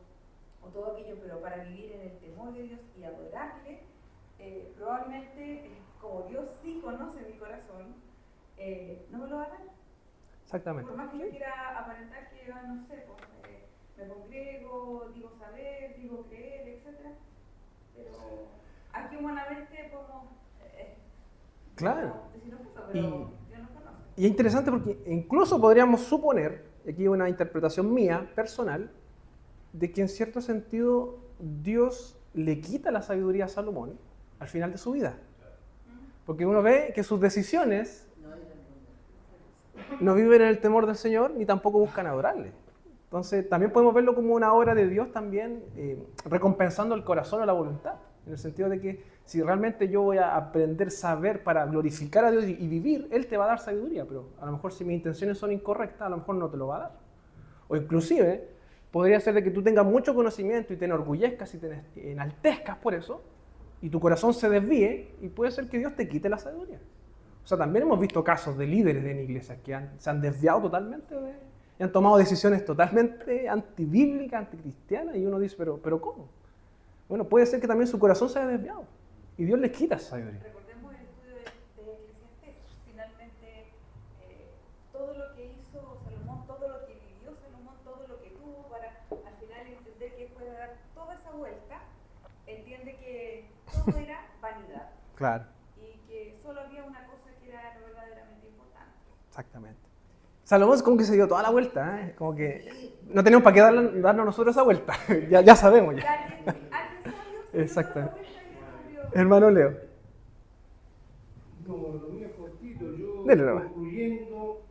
o todo aquello, pero para vivir en el temor de Dios y adorarle, probablemente, como Dios sí conoce mi corazón, no me lo va a dar. Exactamente. Por más que yo quiera aparentar que, no sé, pues, me congrego, digo saber, digo creer, etc. Pero aquí humanamente podemos Claro. decir una cosa, pero Dios nos conoce. Y es interesante porque incluso podríamos suponer, aquí hay una interpretación mía, personal, de que en cierto sentido Dios le quita la sabiduría a Salomón al final de su vida. Porque uno ve que sus decisiones no viven en el temor del Señor ni tampoco buscan adorarle. Entonces también podemos verlo como una obra de Dios también recompensando el corazón o la voluntad. En el sentido de que si realmente yo voy a aprender, saber para glorificar a Dios y vivir, Él te va a dar sabiduría. Pero a lo mejor si mis intenciones son incorrectas, a lo mejor no te lo va a dar. O inclusive podría ser de que tú tengas mucho conocimiento y te enorgullezcas y te enaltezcas por eso, y tu corazón se desvíe, y puede ser que Dios te quite la sabiduría. O sea, también hemos visto casos de líderes en iglesias que se han desviado totalmente y han tomado decisiones totalmente antibíblicas, anticristianas, y uno dice, pero ¿cómo? Bueno, puede ser que también su corazón se haya desviado y Dios les quita esa sabiduría. Recordemos el estudio de Eclesiastés. Finalmente, todo lo que hizo Salomón, todo lo que vivió Salomón, todo lo que tuvo para al final entender que puede dar toda esa vuelta, entiende que todo era vanidad. Claro. Y que solo había una cosa que era lo verdaderamente importante. Exactamente. Salomón como que se dio toda la vuelta, ¿eh? Como que no tenemos para qué darnos nosotros esa vuelta. ya sabemos ya. ¿Alguien sabio? Exactamente. Hermano Leo. No, lo mío es cortito. Yo Dele nomás. concluyendo,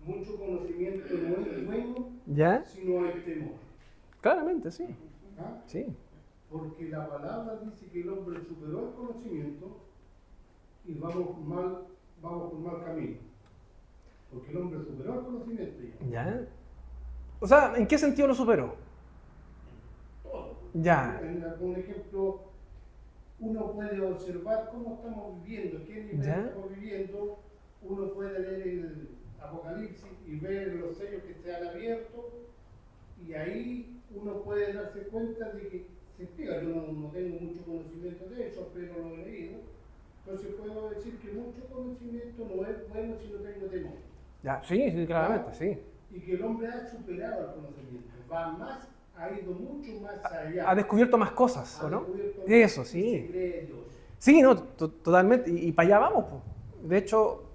mucho conocimiento no es bueno ¿Ya? si no hay temor. Claramente, sí. ¿Ah? Sí. Porque la palabra dice que el hombre superó el conocimiento y vamos por mal camino. Porque el hombre superó el conocimiento ya. ¿Ya? O sea, ¿en qué sentido lo superó? Todo. Ya. En algún ejemplo, uno puede observar cómo estamos viviendo, qué nivel ¿Ya? estamos viviendo. Uno puede leer el Apocalipsis y ver los sellos que se han abierto, y ahí uno puede darse cuenta de que se explica. Yo no tengo mucho conocimiento de eso, pero lo he leído. Entonces puedo decir que mucho conocimiento no es bueno si no tengo temor. Ya, sí, claramente, sí. Y que el hombre ha superado el conocimiento, ha ido mucho más allá. Ha descubierto más cosas, ¿o no? Eso, sí. Secretos. Sí, no, totalmente. Y para allá vamos, pues. De hecho,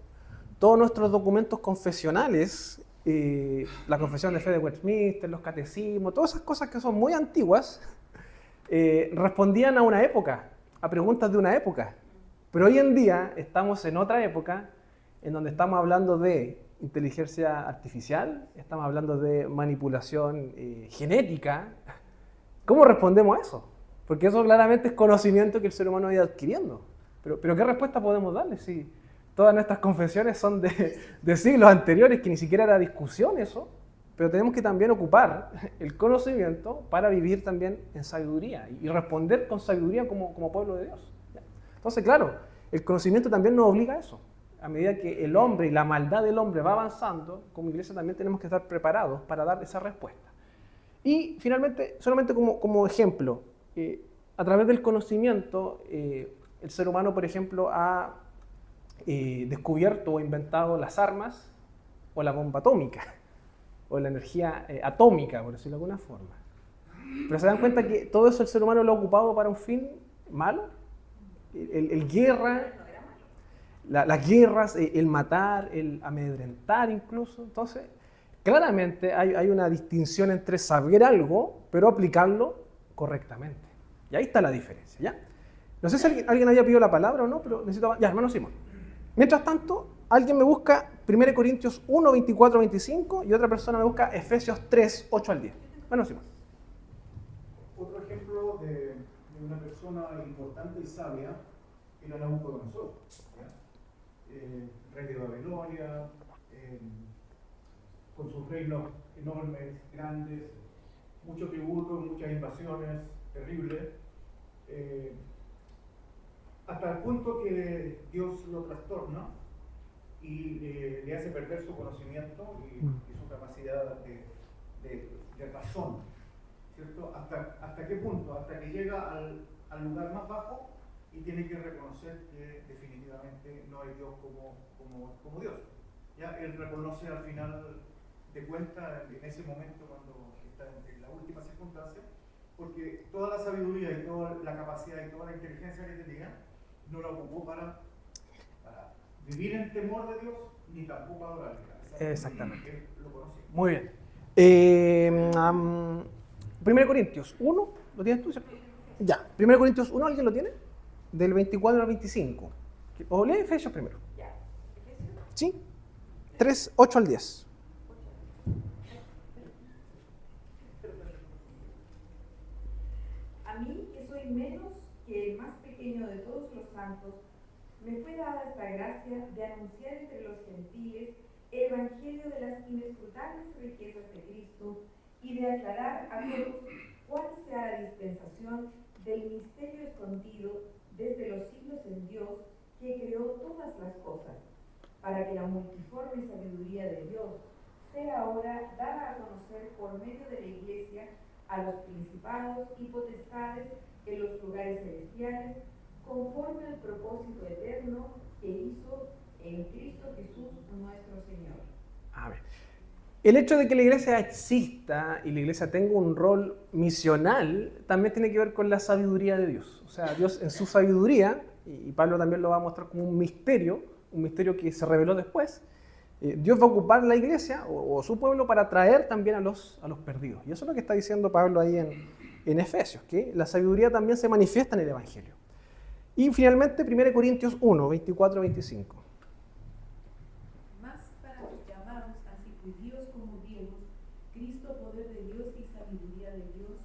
todos nuestros documentos confesionales, la confesión de fe de Westminster, los catecismos, todas esas cosas que son muy antiguas, respondían a una época, a preguntas de una época. Pero hoy en día estamos en otra época en donde estamos hablando de inteligencia artificial, estamos hablando de manipulación genética. ¿Cómo respondemos a eso? Porque eso claramente es conocimiento que el ser humano ha ido adquiriendo. Pero ¿qué respuesta podemos darle si todas nuestras confesiones son de siglos anteriores, que ni siquiera era discusión eso? Pero tenemos que también ocupar el conocimiento para vivir también en sabiduría y responder con sabiduría como pueblo de Dios. Entonces, claro, el conocimiento también nos obliga a eso. A medida que el hombre y la maldad del hombre va avanzando, como iglesia también tenemos que estar preparados para dar esa respuesta. Y finalmente, solamente como ejemplo, a través del conocimiento, el ser humano, por ejemplo, ha descubierto o inventado las armas o la bomba atómica, o la energía atómica, por decirlo de alguna forma. Pero se dan cuenta que todo eso el ser humano lo ha ocupado para un fin malo. El guerra, las guerras, el matar, el amedrentar incluso. Entonces, claramente hay una distinción entre saber algo, pero aplicarlo correctamente. Y ahí está la diferencia, ¿ya? No sé si alguien había pedido la palabra o no, pero necesito... Ya, hermano Simón. Mientras tanto, alguien me busca 1 Corintios 1, 24, 25, y otra persona me busca Efesios 3, 8 al 10. Hermano Simón. Otro ejemplo de una persona importante y sabia era Nabucodonosor, rey de Babilonia, con sus reinos enormes, grandes, muchos tributos, muchas invasiones terribles, hasta el punto que Dios lo trastorna y le hace perder su conocimiento y su capacidad de razón, ¿cierto? ¿Hasta qué punto? Hasta que llega al lugar más bajo y tiene que reconocer que definitivamente no hay Dios como Dios. Ya él reconoce al final de cuentas, en ese momento cuando está en la última circunstancia, porque toda la sabiduría y toda la capacidad y toda la inteligencia que tenía no la ocupó para vivir en temor de Dios ni tampoco adorarle. Exactamente. Él lo conocía. Muy bien. 1 Corintios 1, ¿lo tienes tú? ¿Cierto? Ya. 1 Corintios 1, ¿alguien lo tiene? Del 24 al 25. O lee Efesios primero. Ya. ¿Efesios? Sí. 3, 8 al 10. A mí, que soy menos que el más pequeño de todos los santos, me fue dada esta gracia de anunciar entre los gentiles el evangelio de las inescrutables riquezas de Cristo y de aclarar a todos cuál sea la dispensación del misterio escondido desde los siglos en Dios, que creó todas las cosas, para que la multiforme sabiduría de Dios sea ahora dada a conocer por medio de la Iglesia a los principados y potestades en los lugares celestiales, conforme al propósito eterno que hizo en Cristo Jesús nuestro Señor. Amén. El hecho de que la iglesia exista y la iglesia tenga un rol misional también tiene que ver con la sabiduría de Dios. O sea, Dios en su sabiduría, y Pablo también lo va a mostrar como un misterio que se reveló después, Dios va a ocupar la iglesia o su pueblo para traer también a los perdidos. Y eso es lo que está diciendo Pablo ahí en Efesios, que la sabiduría también se manifiesta en el Evangelio. Y finalmente 1 Corintios 1, 24-25. Más para los llamados, así judíos como griegos, Cristo poder de Dios y sabiduría de Dios,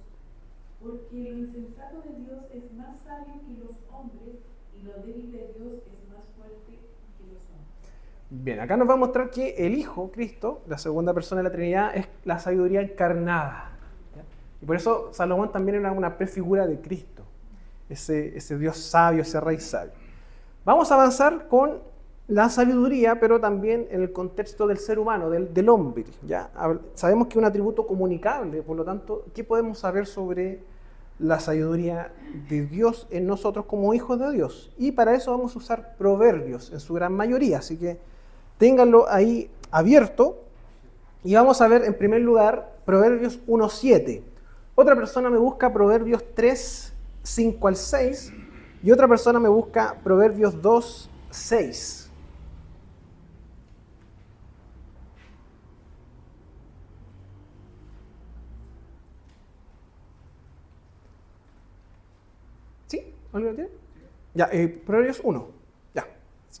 porque lo insensato de Dios es más sabio que los hombres, y lo débil de Dios es más fuerte que los hombres. Bien, acá nos va a mostrar que el Hijo, Cristo, la segunda persona de la Trinidad, es la sabiduría encarnada. ¿Ya? Y por eso Salomón también era una prefigura de Cristo, ese Dios sabio, ese Rey sabio. Vamos a avanzar con la sabiduría, pero también en el contexto del ser humano, del hombre. ¿Ya? Sabemos que es un atributo comunicable, por lo tanto, ¿qué podemos saber sobre la sabiduría de Dios en nosotros como hijos de Dios? Y para eso vamos a usar proverbios en su gran mayoría, así que ténganlo ahí abierto. Y vamos a ver en primer lugar Proverbios 1:7. Otra persona me busca Proverbios 3:5 al 6 y otra persona me busca Proverbios 2:6. ¿Sí? ¿Alguien lo tiene? Ya, Proverbios 1. Ya,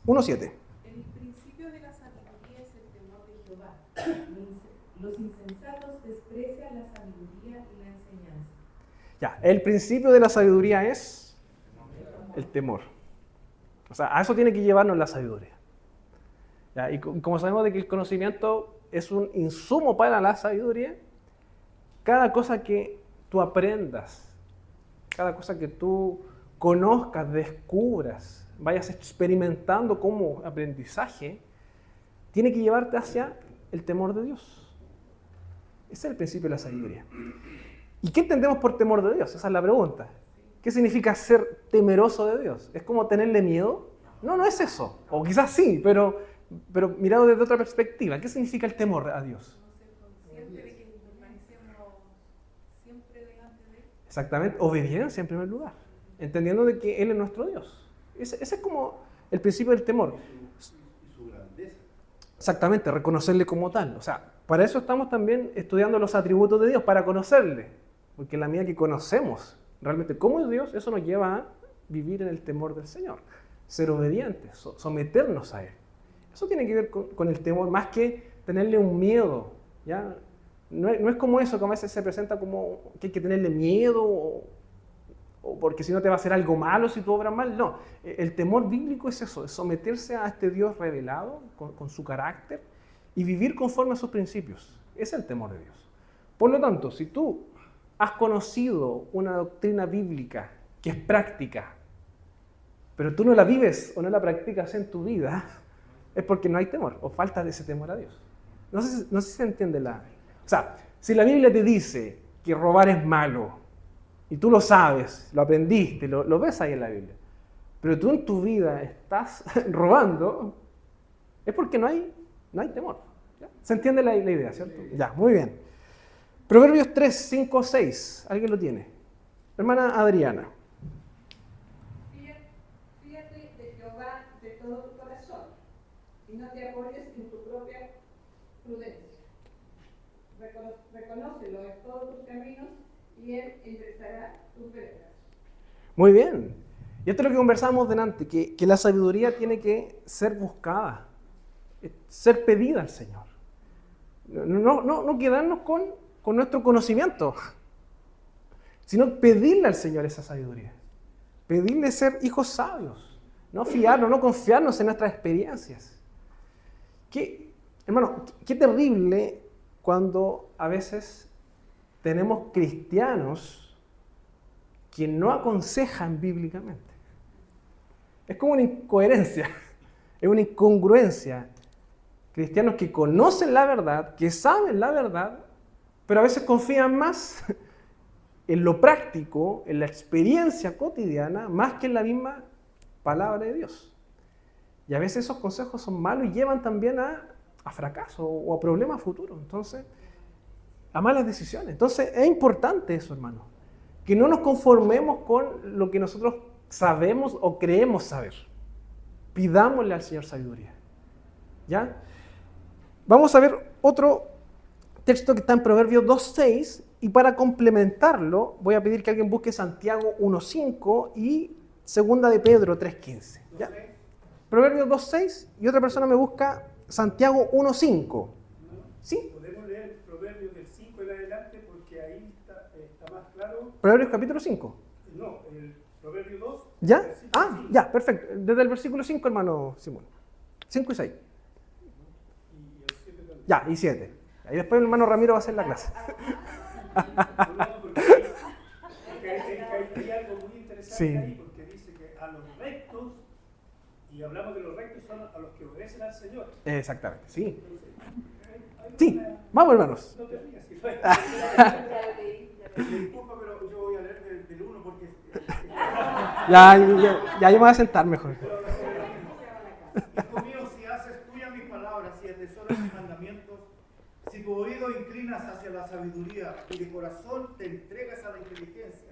1:7. El principio de la sabiduría es el temor de Jehová. Los insensatos desprecian la sabiduría y la enseñanza. Ya, el principio de la sabiduría es el temor. O sea, a eso tiene que llevarnos la sabiduría. ¿Ya? Y como sabemos de que el conocimiento es un insumo para la sabiduría, cada cosa que tú aprendas, cada cosa que tú conozcas, descubras, vayas experimentando como aprendizaje, tiene que llevarte hacia el temor de Dios. Ese es el principio de la sabiduría. ¿Y qué entendemos por temor de Dios? Esa es la pregunta. ¿Qué significa ser temeroso de Dios? ¿Es como tenerle miedo? No, no es eso. O quizás sí, pero mirado desde otra perspectiva. ¿Qué significa el temor a Dios? Consciente de que permanecemos siempre delante de Él. Exactamente, obediencia en primer lugar. Entendiendo de que Él es nuestro Dios. Ese es como el principio del temor. Y su grandeza. Exactamente, reconocerle como tal. O sea, para eso estamos también estudiando los atributos de Dios, para conocerle. Porque en la medida que conocemos realmente cómo es Dios, eso nos lleva a vivir en el temor del Señor. Ser obedientes, someternos a Él. Eso tiene que ver con el temor, más que tenerle un miedo. ¿Ya? No es como eso, que a veces se presenta como que hay que tenerle miedo o porque si no te va a hacer algo malo si tú obras mal. No, el temor bíblico es eso, es someterse a este Dios revelado con su carácter y vivir conforme a sus principios. Ese es el temor de Dios. Por lo tanto, si tú has conocido una doctrina bíblica que es práctica, pero tú no la vives o no la practicas en tu vida, es porque no hay temor, o falta de ese temor a Dios. No sé si se entiende la... O sea, si la Biblia te dice que robar es malo, y tú lo sabes, lo aprendiste, lo ves ahí en la Biblia, pero tú en tu vida estás robando, es porque no hay temor. ¿Ya? ¿Se entiende la idea, cierto? Ya, muy bien. Proverbios 3, 5, 6. ¿Alguien lo tiene? Hermana Adriana. Fíjate de Jehová de todo tu corazón y no te apoyes en tu propia prudencia. Reconócelo en todos tus caminos y Él enderezará tus veredas. Muy bien. Y esto es lo que conversábamos delante, que la sabiduría tiene que ser buscada, ser pedida al Señor. No quedarnos con nuestro conocimiento, sino pedirle al Señor esa sabiduría. Pedirle ser hijos sabios, no fiarnos, no confiarnos en nuestras experiencias. Hermano, qué terrible cuando a veces tenemos cristianos que no aconsejan bíblicamente. Es como una incoherencia, es una incongruencia. Cristianos que conocen la verdad, que saben la verdad, pero a veces confían más en lo práctico, en la experiencia cotidiana, más que en la misma palabra de Dios. Y a veces esos consejos son malos y llevan también a fracaso o a problemas futuros. Entonces, a malas decisiones. Entonces, es importante eso, hermano. Que no nos conformemos con lo que nosotros sabemos o creemos saber. Pidámosle al Señor sabiduría. ¿Ya? Vamos a ver otro texto que está en Proverbios 2.6 y para complementarlo voy a pedir que alguien busque Santiago 1.5 y 2 de Pedro 3.15. ¿Ya? Proverbios 2.6 y otra persona me busca Santiago 1.5. ¿Sí? Podemos leer Proverbios del 5 en adelante porque ahí está más claro. Proverbios capítulo 5. No, el Proverbio 2. ¿Ya? Ya, perfecto. Desde el versículo 5, hermano Simón. 5 y 6. Y el 7 también. Ya, y 7. Y después el hermano Ramiro va a hacer la clase. Porque hay algo muy interesante ahí, porque dice que a los rectos, y hablamos de los rectos, son a los que obedecen al Señor. Exactamente, sí. Sí, vamos hermanos. No te rías, si Disculpa, pero yo voy a leer del 1 porque... Ya yo me voy a sentar mejor. Hijo mío, si haces tuyas mis palabras y atesoras mis mandamientos, si tu oído inclinas hacia la sabiduría y de corazón te entregas a la inteligencia,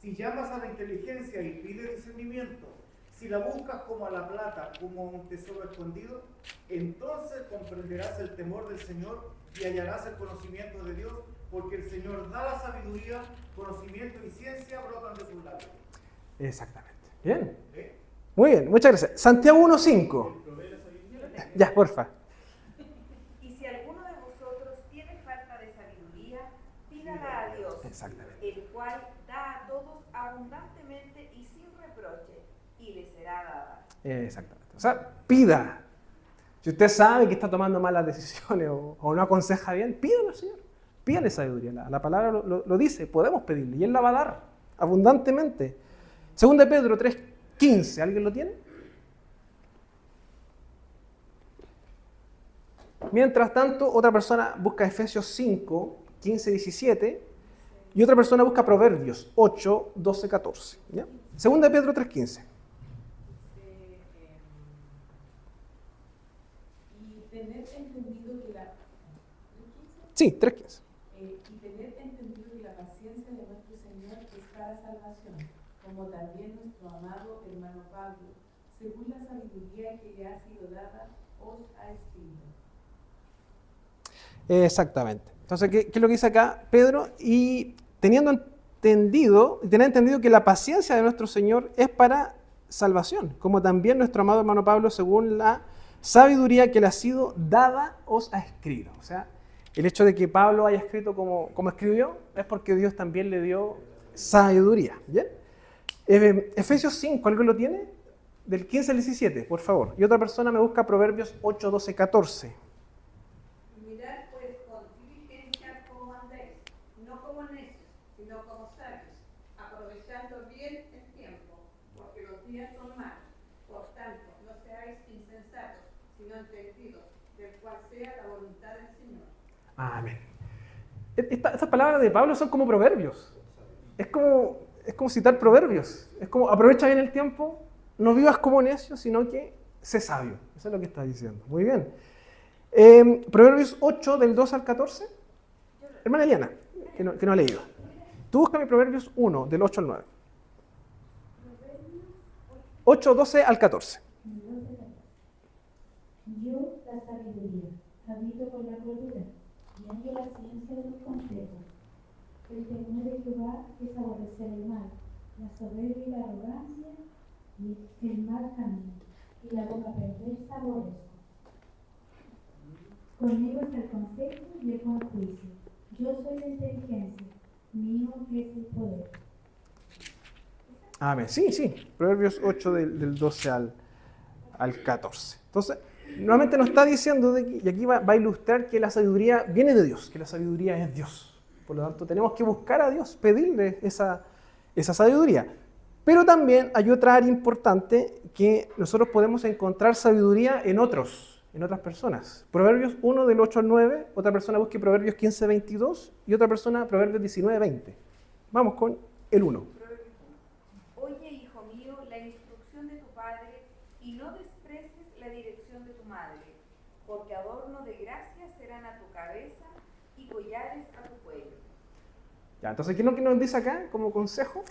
si llamas a la inteligencia y pides discernimiento, si la buscas como a la plata, como un tesoro escondido, entonces comprenderás el temor del Señor y hallarás el conocimiento de Dios, porque el Señor da la sabiduría, conocimiento y ciencia brotan de sus labios. Exactamente. Bien. Muy bien, muchas gracias. Santiago 1.5. Ya, porfa. Y si alguno de vosotros tiene falta de sabiduría, pídala a Dios, el cual da a todos abundantemente y sin reproche, y le será dada. Exactamente. O sea, pida. Si usted sabe que está tomando malas decisiones o no aconseja bien, pídale al Señor. Pídale sabiduría. La palabra lo dice, podemos pedirle y Él la va a dar abundantemente. 2 de Pedro 3.15, ¿alguien lo tiene? Mientras tanto, otra persona busca Efesios 5, 15, 17 y otra persona busca Proverbios 8, 12, 14. ¿Ya? 2 de Pedro 3.15. Y tener entendido que la... Sí, 3.15. Y tener entendido que la paciencia de nuestro Señor es para salvación, como también nuestro amado hermano Pablo, según la sabiduría que le ha sido dada, os ha escrito. Exactamente. Entonces, ¿qué es lo que dice acá Pedro? Y tener entendido que la paciencia de nuestro Señor es para salvación, como también nuestro amado hermano Pablo, según la sabiduría que le ha sido dada, os ha escrito. O sea, el hecho de que Pablo haya escrito como escribió es porque Dios también le dio sabiduría. ¿Bien? Efesios 5, ¿alguien lo tiene? Del 15 al 17, por favor. Y otra persona me busca Proverbios 8, 12, 14. Mirad pues con diligencia cómo andéis, no como necios, sino como sabios, aprovechando bien el tiempo, porque los días son malos. Por tanto, no seáis insensatos, sino no entendido, del cual sea la voluntad del Señor. Amén. Estas palabras de Pablo son como proverbios. Es como citar proverbios. Es como aprovecha bien el tiempo, no vivas como necio, sino que sé sabio. Eso es lo que está diciendo. Muy bien. Proverbios 8, del 2 al 14. Hermana Eliana, que no ha leído. Tú búscame Proverbios 1, del 8 al 9. 8, 12 al 14. Yo, la sabiduría, habito con la cordura, y hallo la ciencia de los consejos. El temor de Jehová es aborrecer el mal, la soberbia y la arrogancia, y el mal camino, y la boca perversa aborrezco. Conmigo está el consejo y el buen juicio. Yo soy la inteligencia, mío es el poder. Amén. Sí. Proverbios 8 del 12 al 14. Entonces, nuevamente nos está diciendo, y aquí va a ilustrar que la sabiduría viene de Dios, que la sabiduría es Dios. Por lo tanto, tenemos que buscar a Dios, pedirle esa sabiduría. Pero también hay otra área importante que nosotros podemos encontrar sabiduría en otras personas. Proverbios 1 del 8 al 9, otra persona busque Proverbios 15, 22 y otra persona Proverbios 19, 20. Vamos con el 1. Oye, hijo mío, la instrucción de tu padre y no desprecies la dirección de tu madre, porque adorno de gracia serán a tu cabeza y collares a tu cuello. Ya, entonces, ¿qué es lo que nos dice acá como consejo?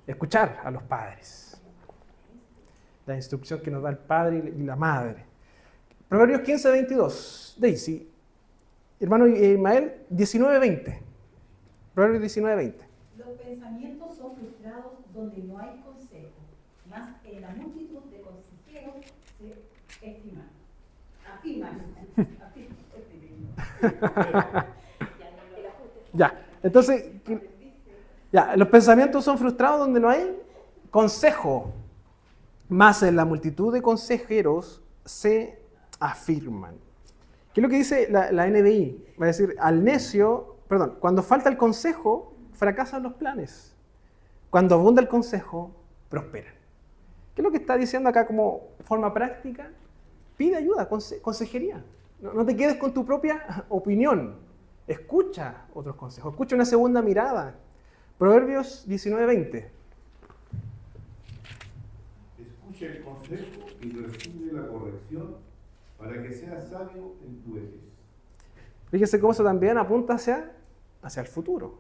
Escuchar a los padres. La instrucción que nos da el padre y la madre. Proverbios 15, 22. Daisy. Hermano Ismael, 19, 20. Proverbios 19, 20. Los pensamientos son frustrados donde no hay consejo, mas en la multitud de consejeros se estiman. Afirman. Ya, entonces, los pensamientos son frustrados donde no hay consejo, mas en la multitud de consejeros se afirman. ¿Qué es lo que dice la NBI? Va a decir, cuando falta el consejo, fracasan los planes. Cuando abunda el consejo, prosperan. ¿Qué es lo que está diciendo acá como forma práctica? Pide ayuda, consejería. No te quedes con tu propia opinión. Escucha otros consejos, escucha una segunda mirada. Proverbios 19, 20. Escucha el consejo y recibe la corrección para que seas sabio en tu vejez. Fíjese cómo eso también apunta hacia el futuro.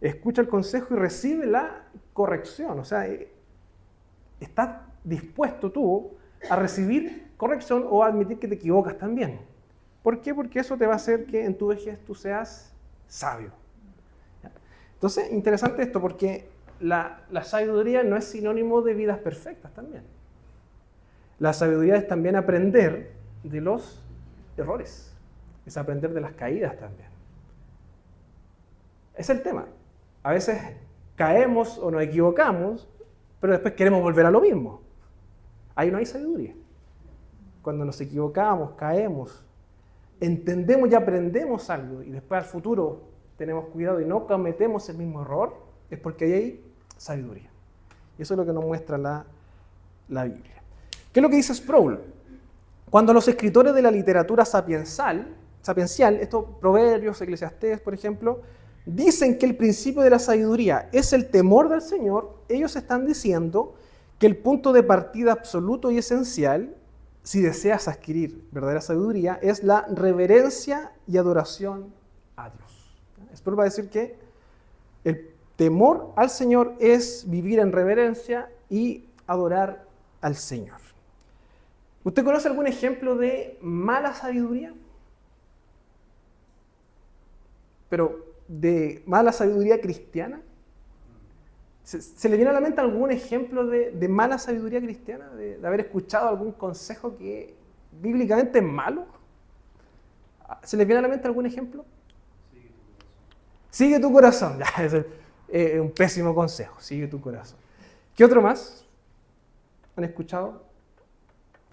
Escucha el consejo y recibe la corrección. O sea, estás dispuesto tú a recibir corrección o a admitir que te equivocas también. ¿Por qué? Porque eso te va a hacer que en tu vejez tú seas sabio. Entonces, interesante esto, porque la sabiduría no es sinónimo de vidas perfectas también. La sabiduría es también aprender de los errores, es aprender de las caídas también. Es el tema. A veces caemos o nos equivocamos, pero después queremos volver a lo mismo. Ahí no hay sabiduría. Cuando nos equivocamos, caemos, entendemos y aprendemos algo y después al futuro tenemos cuidado y no cometemos el mismo error, es porque ahí hay sabiduría. Y eso es lo que nos muestra la Biblia. ¿Qué es lo que dice Sproul? Cuando los escritores de la literatura sapiencial, estos Proverbios, Eclesiastés, por ejemplo, dicen que el principio de la sabiduría es el temor del Señor, ellos están diciendo que el punto de partida absoluto y esencial, si deseas adquirir verdadera sabiduría, es la reverencia y adoración a Dios. Sproul va a decir que el temor al Señor es vivir en reverencia y adorar al Señor. ¿Usted conoce algún ejemplo de mala sabiduría? Pero de mala sabiduría cristiana. ¿Se le viene a la mente algún ejemplo de mala sabiduría cristiana? ¿De haber escuchado algún consejo que bíblicamente es malo? ¿Se les viene a la mente algún ejemplo? Sigue tu corazón. Ya, es un pésimo consejo. Sigue tu corazón. ¿Qué otro más? ¿Han escuchado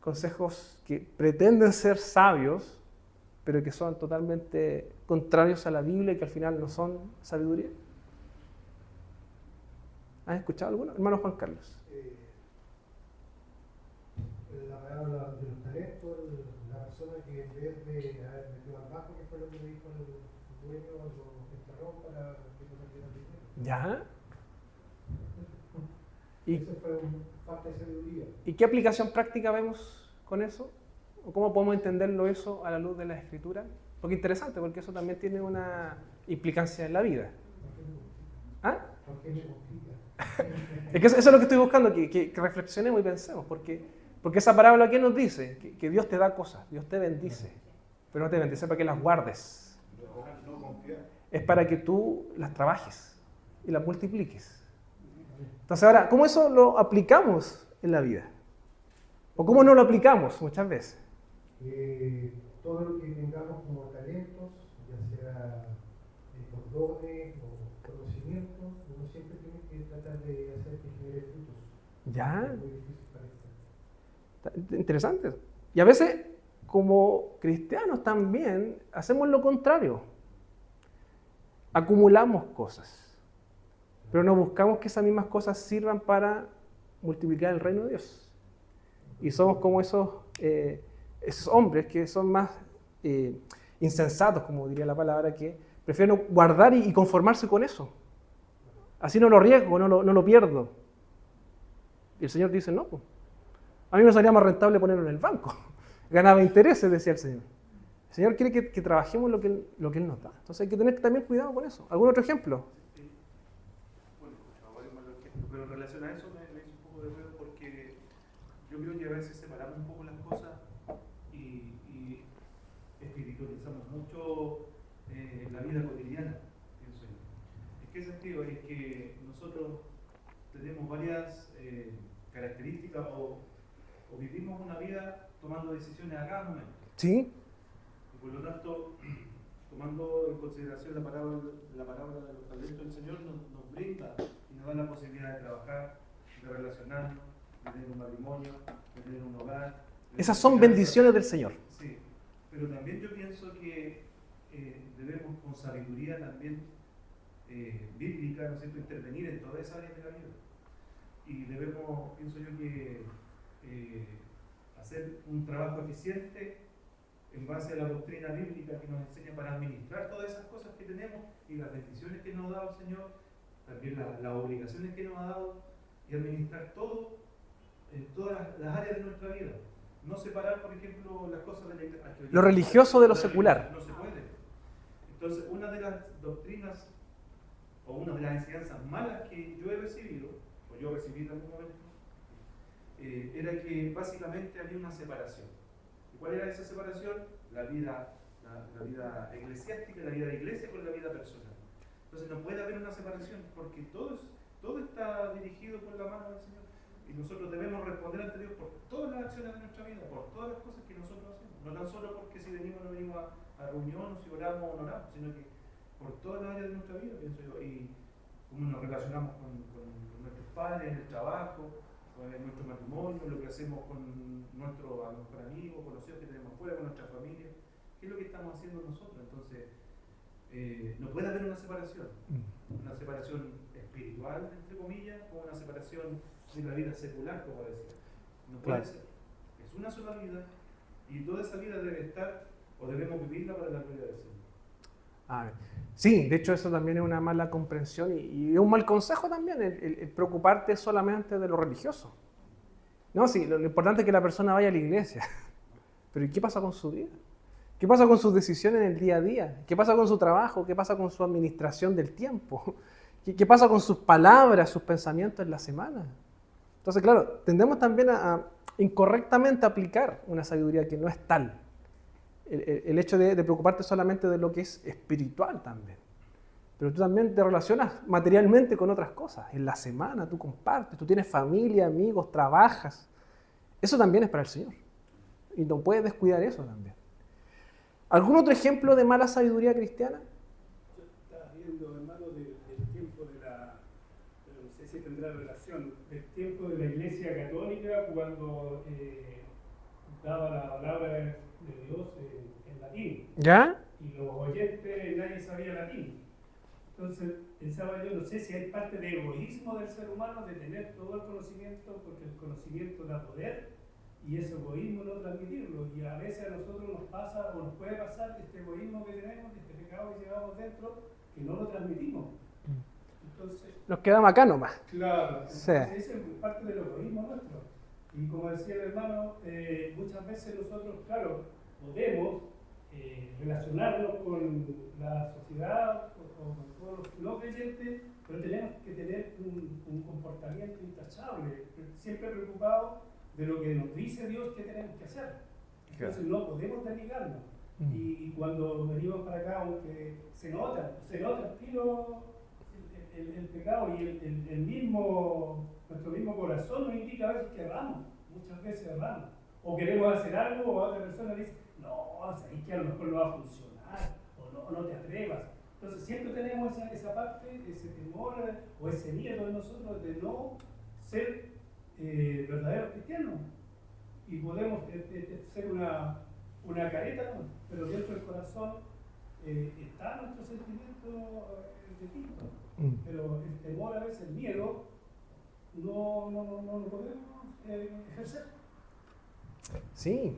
consejos que pretenden ser sabios, pero que son totalmente contrarios a la Biblia y que al final no son sabiduría? ¿Han escuchado alguno? Hermano Juan Carlos. La parábola de los talentos, la persona que en vez de haber metido al banco, que fue lo que le dijo el dueño, lo enterró para que no perdiera el dinero. ¿Ya? Eso fue parte de sabiduría. ¿Y qué aplicación práctica vemos con eso? ¿O cómo podemos entenderlo eso a la luz de la Escritura? Porque interesante, porque eso también tiene una implicancia en la vida. ¿Ah? ¿Por qué me complica? Es que eso es lo que estoy buscando, que reflexionemos y pensemos, porque esa parábola, ¿qué nos dice? Que Dios te da cosas, Dios te bendice, pero no te bendice para que las guardes. No confiar. Es para que tú las trabajes y las multipliques. Entonces ahora, ¿cómo eso lo aplicamos en la vida? ¿O cómo no lo aplicamos muchas veces? Todo lo que tengamos como talentos, ya sea por dones o conocimientos, uno siempre tiene que tratar de hacer que genere frutos. ¿Ya? Es muy difícil para esto. Interesante. Y a veces, como cristianos también, hacemos lo contrario. Acumulamos cosas, pero no buscamos que esas mismas cosas sirvan para multiplicar el reino de Dios. Y somos como esos hombres que son más insensatos, como diría la palabra, que prefieren guardar y conformarse con eso. Así no lo riesgo, no lo pierdo. Y el Señor dice, no, pues, a mí me salía más rentable ponerlo en el banco. Ganaba intereses, decía el Señor. El Señor quiere que trabajemos lo que Él nos da. Entonces hay que tener también cuidado con eso. ¿Algún otro ejemplo? Bueno, varios malos ejemplos, pero en relación a eso me hizo un poco de ruido porque yo creo que a veces separamos un poco las cosas y espiritualizamos mucho la vida cotidiana, pienso yo. ¿En qué sentido? Es que nosotros tenemos varias características o vivimos una vida tomando decisiones a cada momento. Sí. Y por lo tanto, tomando en consideración la parábola de los talentos, el Señor nos brinda y nos da la posibilidad de trabajar, de relacionarnos, de tener un matrimonio, de tener un hogar. Esas son bendiciones del Señor. Sí, pero también yo pienso que debemos con sabiduría también bíblica, ¿no es cierto?, intervenir en todas esas áreas de la vida. Y debemos, pienso yo, que hacer un trabajo eficiente en base a la doctrina bíblica que nos enseña para administrar todas esas cosas que tenemos y las bendiciones que nos ha dado el Señor, también las obligaciones que nos ha dado, y administrar todo en todas las áreas de nuestra vida. No separar, por ejemplo, las cosas de la iglesia. Lo religioso de lo secular. No se puede. Entonces, una de las doctrinas o una de las enseñanzas malas que yo he recibido, o yo recibí en algún momento, era que básicamente había una separación. ¿Y cuál era esa separación? La vida eclesiástica, la vida de iglesia con la vida personal. Entonces no puede haber una separación porque todo está dirigido por la mano del Señor. Y nosotros debemos responder ante Dios por todas las acciones de nuestra vida, por todas las cosas que nosotros hacemos. No tan solo porque si venimos o no venimos a reunión, o si oramos o no oramos, sino que por todas las áreas de nuestra vida, pienso yo. Y cómo nos relacionamos con nuestros padres, en el trabajo, en nuestro matrimonio, lo que hacemos con nuestros amigos, conocidos que tenemos fuera, con nuestra familia. ¿Qué es lo que estamos haciendo nosotros? Entonces, no puede haber una separación espiritual, entre comillas, o una separación de la vida secular, como decía. No puede ser. Es una sola vida y toda esa vida debe estar, o debemos vivirla para la gloria del Señor. Sí, de hecho eso también es una mala comprensión y un mal consejo también, el preocuparte solamente de lo religioso. No, sí, lo importante es que la persona vaya a la iglesia, pero ¿y qué pasa con su vida? ¿Qué pasa con sus decisiones en el día a día? ¿Qué pasa con su trabajo? ¿Qué pasa con su administración del tiempo? ¿Qué pasa con sus palabras, sus pensamientos en la semana? Entonces, claro, tendemos también a incorrectamente aplicar una sabiduría que no es tal. El hecho de preocuparte solamente de lo que es espiritual también. Pero tú también te relacionas materialmente con otras cosas. En la semana tú compartes, tú tienes familia, amigos, trabajas. Eso también es para el Señor. Y no puedes descuidar eso también. ¿Algún otro ejemplo de mala sabiduría cristiana? Yo estaba viendo, hermano, del tiempo pero no sé si tendrá relación, del tiempo de la Iglesia Católica cuando daba la palabra de Dios en latín. ¿Ya? Y los oyentes, nadie sabía latín. Entonces pensaba yo, no sé si hay parte de egoísmo del ser humano de tener todo el conocimiento, porque el conocimiento da poder, y ese egoísmo no transmitirlo. Y a veces a nosotros nos pasa o nos puede pasar este egoísmo que tenemos, este pecado que llevamos dentro, que no lo transmitimos. Entonces, nos quedamos acá nomás. Claro, Sí. entonces ese es parte del egoísmo nuestro. Y como decía el hermano, muchas veces nosotros, claro, podemos relacionarnos con la sociedad o con todos los no creyentes, pero tenemos que tener un comportamiento intachable, siempre preocupados de lo que nos dice Dios que tenemos que hacer. Entonces no podemos desligarnos. Y cuando venimos para acá, aunque se nota el tiro, el pecado y nuestro mismo corazón nos indica a veces que erramos, muchas veces erramos. O queremos hacer algo o otra persona dice, no, sabéis que a lo mejor no va a funcionar, o no te atrevas. Entonces siempre tenemos esa parte, ese temor o ese miedo en nosotros de no ser verdaderos cristianos. Y podemos ser una careta, ¿no? Pero dentro del corazón está nuestro sentimiento de Cristo. Pero el temor, a veces el miedo, no lo podemos ejercer. Sí.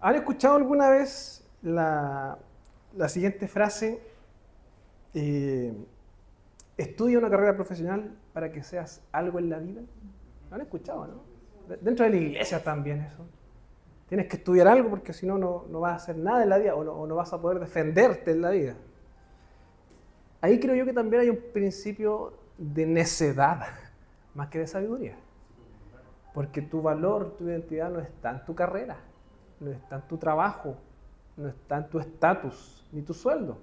¿Han escuchado alguna vez la siguiente frase? Estudia una carrera profesional para que seas algo en la vida. ¿Lo han escuchado, no? Dentro de la iglesia también eso. Tienes que estudiar algo porque si no, no vas a hacer nada en la vida o no vas a poder defenderte en la vida. Ahí creo yo que también hay un principio de necedad, más que de sabiduría. Porque tu valor, tu identidad no está en tu carrera, no está en tu trabajo, no está en tu estatus, ni tu sueldo.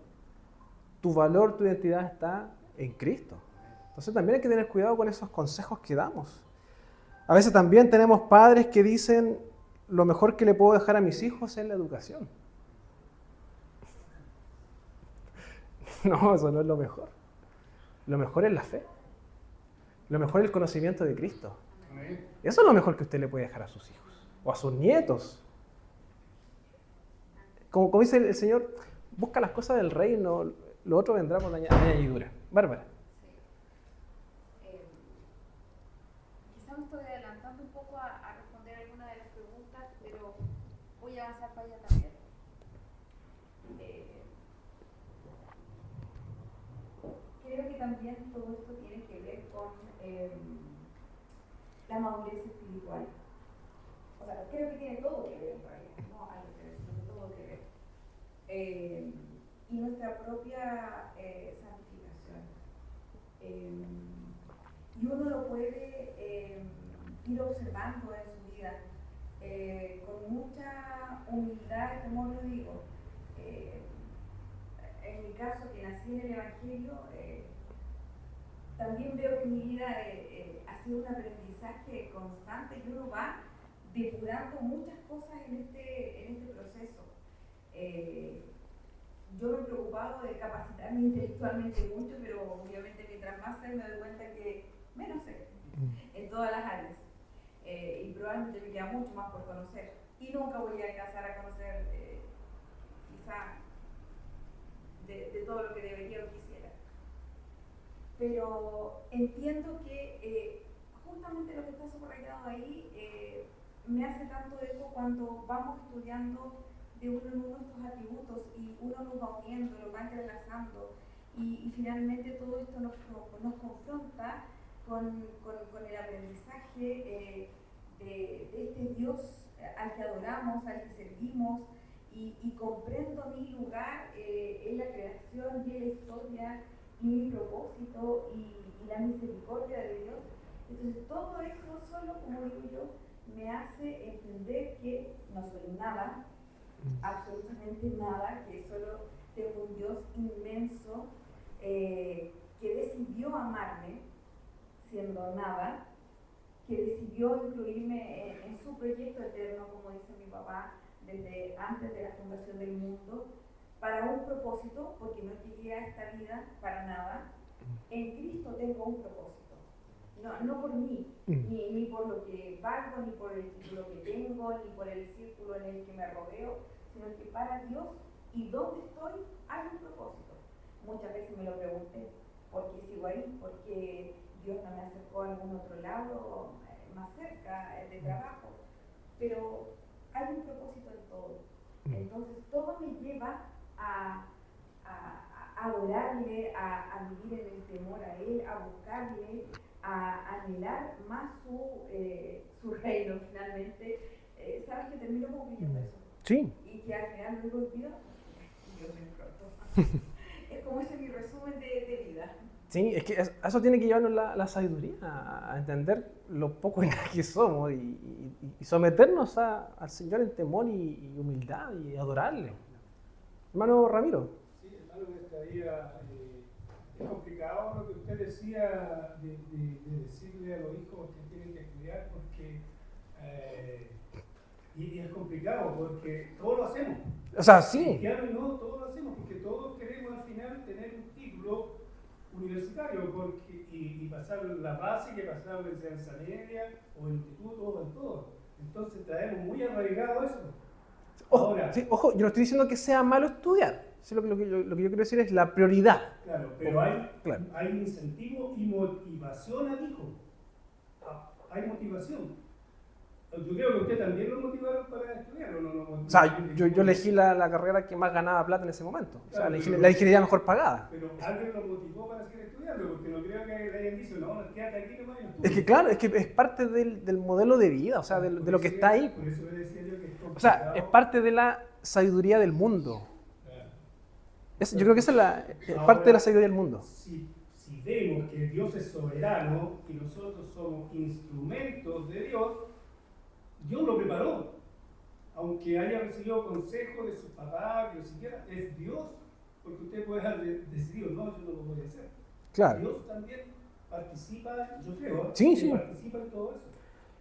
Tu valor, tu identidad está en Cristo. Entonces también hay que tener cuidado con esos consejos que damos. A veces también tenemos padres que dicen, lo mejor que le puedo dejar a mis hijos es la educación. No, eso no es lo mejor. Lo mejor es la fe. Lo mejor es el conocimiento de Cristo. Eso es lo mejor que usted le puede dejar a sus hijos o a sus nietos. Como dice el Señor, busca las cosas del reino, lo otro vendrá por añadidura. Bárbara. Quizás me estoy adelantando un poco a responder alguna de las preguntas, pero voy a avanzar para allá también. Creo que también todo esto tiene que ver con la madurez espiritual. O sea, creo que tiene todo que ver en realidad, no algo que ver, sino todo que ver. Y nuestra propia santificación. Y uno lo puede ir observando en su vida con mucha humildad, como lo digo. En mi caso, que nací en el Evangelio, también veo que mi vida ha sido un aprendizaje constante y uno va depurando muchas cosas en este proceso. Yo me he preocupado de capacitarme intelectualmente mucho, pero obviamente mientras más sé me doy cuenta que menos sé en todas las áreas. Y probablemente me queda mucho más por conocer. Y nunca voy a alcanzar a conocer quizá de todo lo que debería o quisiera. Pero entiendo que justamente lo que está subrayado ahí me hace tanto eco cuando vamos estudiando de uno en uno estos atributos y uno los va uniendo, los va entrelazando y finalmente todo esto nos confronta con el aprendizaje de este Dios al que adoramos, al que servimos y comprendo mi lugar en la creación y en la historia y mi propósito y la misericordia de Dios. Entonces todo eso solo, como digo yo, me hace entender que no soy nada, absolutamente nada, que solo tengo un Dios inmenso que decidió amarme siendo nada, que decidió incluirme en su proyecto eterno, como dice mi papá, desde antes de la fundación del mundo, para un propósito, porque no llegué a esta vida para nada. En Cristo tengo un propósito. No por mí, ni por lo que valgo, ni por el título que tengo, ni por el círculo en el que me rodeo, sino que para Dios y donde estoy hay un propósito. Muchas veces me lo pregunté, ¿por qué sigo ahí? ¿Por qué Dios no me acercó a algún otro lado más cerca de trabajo? pero hay un propósito en todo. Entonces todo me lleva a adorarle, a vivir en el temor a Él, a buscarle, a anhelar más su reino finalmente. ¿Sabes que termino concluyendo eso? Sí. Y que al final luego olvido, Dios me pronto. Es como ese mi resumen de vida. Sí, es que eso tiene que llevarnos la sabiduría, a entender lo poco y nada que somos y someternos al Señor en temor y humildad y adorarle. Hermano Ramiro. Sí, hermano, me estaría, es complicado lo que usted decía de decirle a los hijos que tienen que estudiar porque y es complicado porque todos lo hacemos. O sea, sí. Cristianos y no, todos lo hacemos porque todos queremos al final tener un título universitario porque, y pasar la base, que pasar la enseñanza media o el instituto o en todo. Entonces traemos muy arraigado eso. Ojo, Ahora, sí, ojo, yo no estoy diciendo que sea malo estudiar. Sí, lo que yo quiero decir es la prioridad. claro, pero Claro. hay incentivo y motivación al hijo. Hay motivación. Yo creo que usted también lo motivaron para estudiar, ¿o no? O sea, yo elegí la carrera que más ganaba plata en ese momento. O sea, Claro, la ingeniería mejor pagada. Pero alguien lo motivó para seguir estudiando, porque no creo que le hayan dicho, no, quédate aquí nomás y no Es estudies. que claro, es que es parte del modelo de vida, o sea, de lo que está ahí. Por eso le decía yo que es complicado. O sea, es parte de la sabiduría del mundo. Claro. Yo creo que esa es parte de la sabiduría del mundo. Si vemos que Dios es soberano y nosotros somos instrumentos de Dios, Dios lo preparó. Aunque haya recibido consejo de sus papás, que siquiera es Dios, porque usted puede haber decidido, no, yo no lo voy a hacer. Claro. Dios también participa, yo creo, Sí, que sí. participa en todo eso.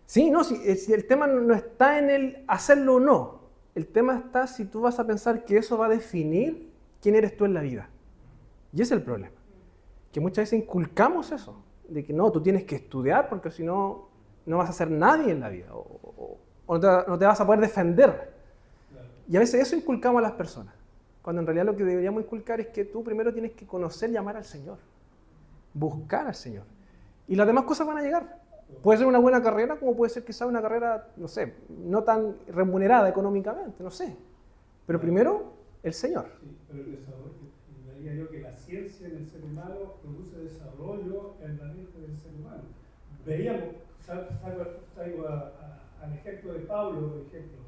Sí, no, si el tema no está en el hacerlo o no. El tema está si tú vas a pensar que eso va a definir quién eres tú en la vida. Y ese es el problema. Que muchas veces inculcamos eso, de que no, tú tienes que estudiar porque si no, no vas a ser nadie en la vida o no te vas a poder defender. Claro. Y a veces eso inculcamos a las personas, cuando en realidad lo que deberíamos inculcar es que tú primero tienes que conocer y amar al Señor, buscar al Señor. Y las demás cosas van a llegar. Puede ser una buena carrera, como puede ser quizá una carrera, no sé, no tan remunerada económicamente, no sé. Pero primero, el Señor. Sí, pero el desarrollo, diría yo que la ciencia en el ser humano produce desarrollo en la mente del ser humano. Veíamos, traigo al ejemplo de Pablo, por ejemplo,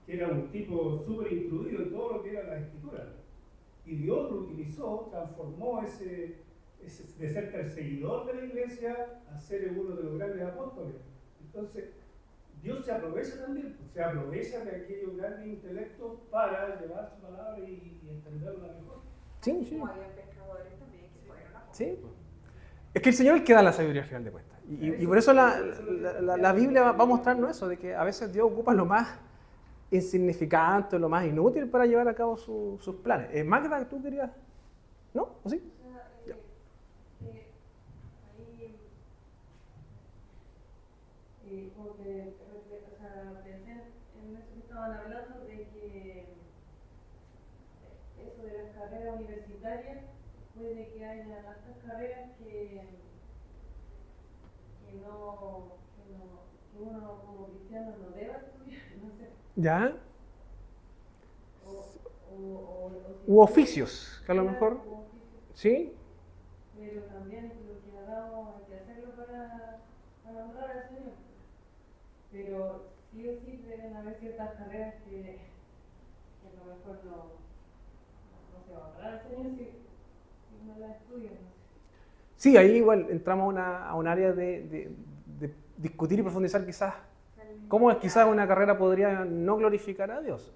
que era un tipo súper instruido en todo lo que era la escritura. Y Dios lo utilizó, transformó ese de ser perseguidor de la iglesia a ser uno de los grandes apóstoles. Entonces, Dios se aprovecha también, se aprovecha de aquellos grandes intelectos para llevar su palabra y entenderla mejor. Sí, sí. Como había pescadores también que fueron a Sí. Es que el Señor es el que da la sabiduría al final de cuentas. Y por eso la Biblia va a mostrarnos eso, de que a veces Dios ocupa lo más insignificante, lo más inútil para llevar a cabo sus planes. Magda, ¿tú querías? ¿No? ¿O sí? Como que pensé en eso que estaban hablando de que eso de las carreras universitarias puede que haya tantas carreras que uno como cristiano no deba estudiar, no sé. ¿Ya? U oficios, que a lo mejor. ¿Sí? Pero también lo que hagamos hay que hacerlo para honrar al Señor. Pero sí o sí deben haber ciertas carreras que a lo mejor no se va a honrar al Señor si no las estudian. No sé. Sí, ahí igual entramos a un área de discutir y profundizar quizás cómo quizás una carrera podría no glorificar a Dios.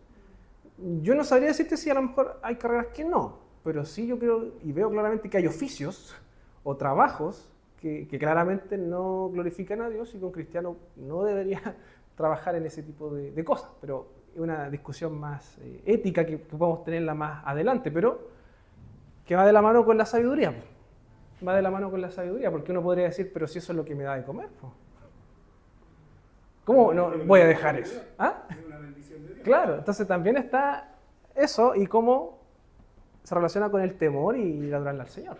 Yo no sabría decirte si a lo mejor hay carreras que no, pero sí yo creo y veo claramente que hay oficios o trabajos que claramente no glorifican a Dios y que un cristiano no debería trabajar en ese tipo de cosas. Pero es una discusión más ética que podemos tenerla más adelante, pero que va de la mano con la sabiduría. Va de la mano con la sabiduría, porque uno podría decir, pero si eso es lo que me da de comer, ¿cómo no voy a dejar eso? ¿Ah? Es una bendición de Dios. Claro, entonces también está eso y cómo se relaciona con el temor y la adorarle al Señor.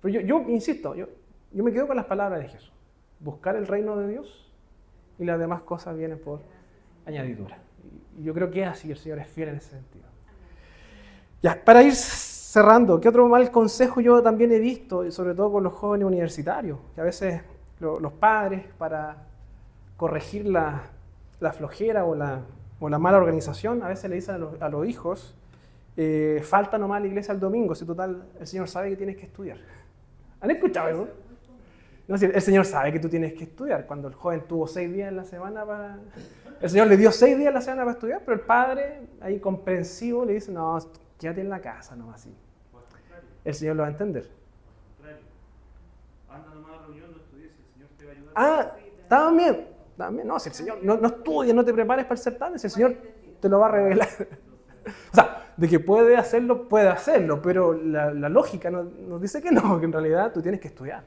Pero yo insisto, yo me quedo con las palabras de Jesús. Buscar el reino de Dios y las demás cosas vienen por añadidura. Y yo creo que es así, el Señor es fiel en ese sentido. Ya, para ir cerrando, ¿qué otro mal consejo yo también he visto, y sobre todo con los jóvenes universitarios? Que a veces los padres, para corregir la flojera o la mala organización, a veces le dicen a los hijos, falta nomás a la iglesia el domingo, si total el Señor sabe que tienes que estudiar. ¿Han escuchado eso? No, si el Señor sabe que tú tienes que estudiar. Cuando el joven tuvo 6 días en la semana para... El Señor le dio 6 días en la semana para estudiar, pero el padre, ahí comprensivo, le dice, no, quédate en la casa nomás así. El Señor lo va a entender. Anda nomás a la reunión, no estudies, el Señor te va a ayudar. Ah, también. No, si el Señor, no estudies, no te prepares para el certamen, si el Señor te lo va a revelar. O sea, de que puede hacerlo, pero la lógica nos dice que no, que en realidad tú tienes que estudiar.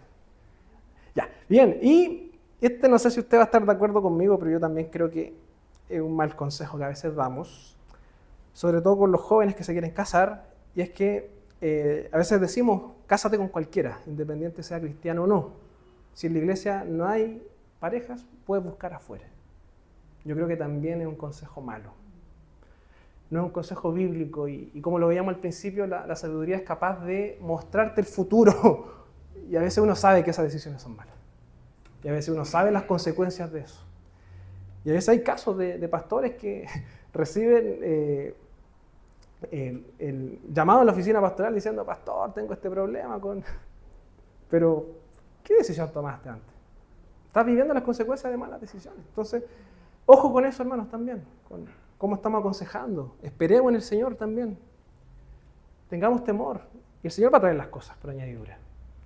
Ya, bien, y no sé si usted va a estar de acuerdo conmigo, pero yo también creo que es un mal consejo que a veces damos, sobre todo con los jóvenes que se quieren casar, y es que a veces decimos, cásate con cualquiera, independiente sea cristiano o no. Si en la iglesia no hay parejas, puedes buscar afuera. Yo creo que también es un consejo malo. No es un consejo bíblico y como lo veíamos al principio, la sabiduría es capaz de mostrarte el futuro y a veces uno sabe que esas decisiones son malas. Y a veces uno sabe las consecuencias de eso. Y a veces hay casos de pastores que reciben el llamado a la oficina pastoral diciendo, pastor, tengo este problema con... Pero, ¿qué decisión tomaste antes? Estás viviendo las consecuencias de malas decisiones. Entonces, ojo con eso, hermanos, también. Con cómo estamos aconsejando. Esperemos en el Señor también. Tengamos temor. Y el Señor va a traer las cosas por añadidura.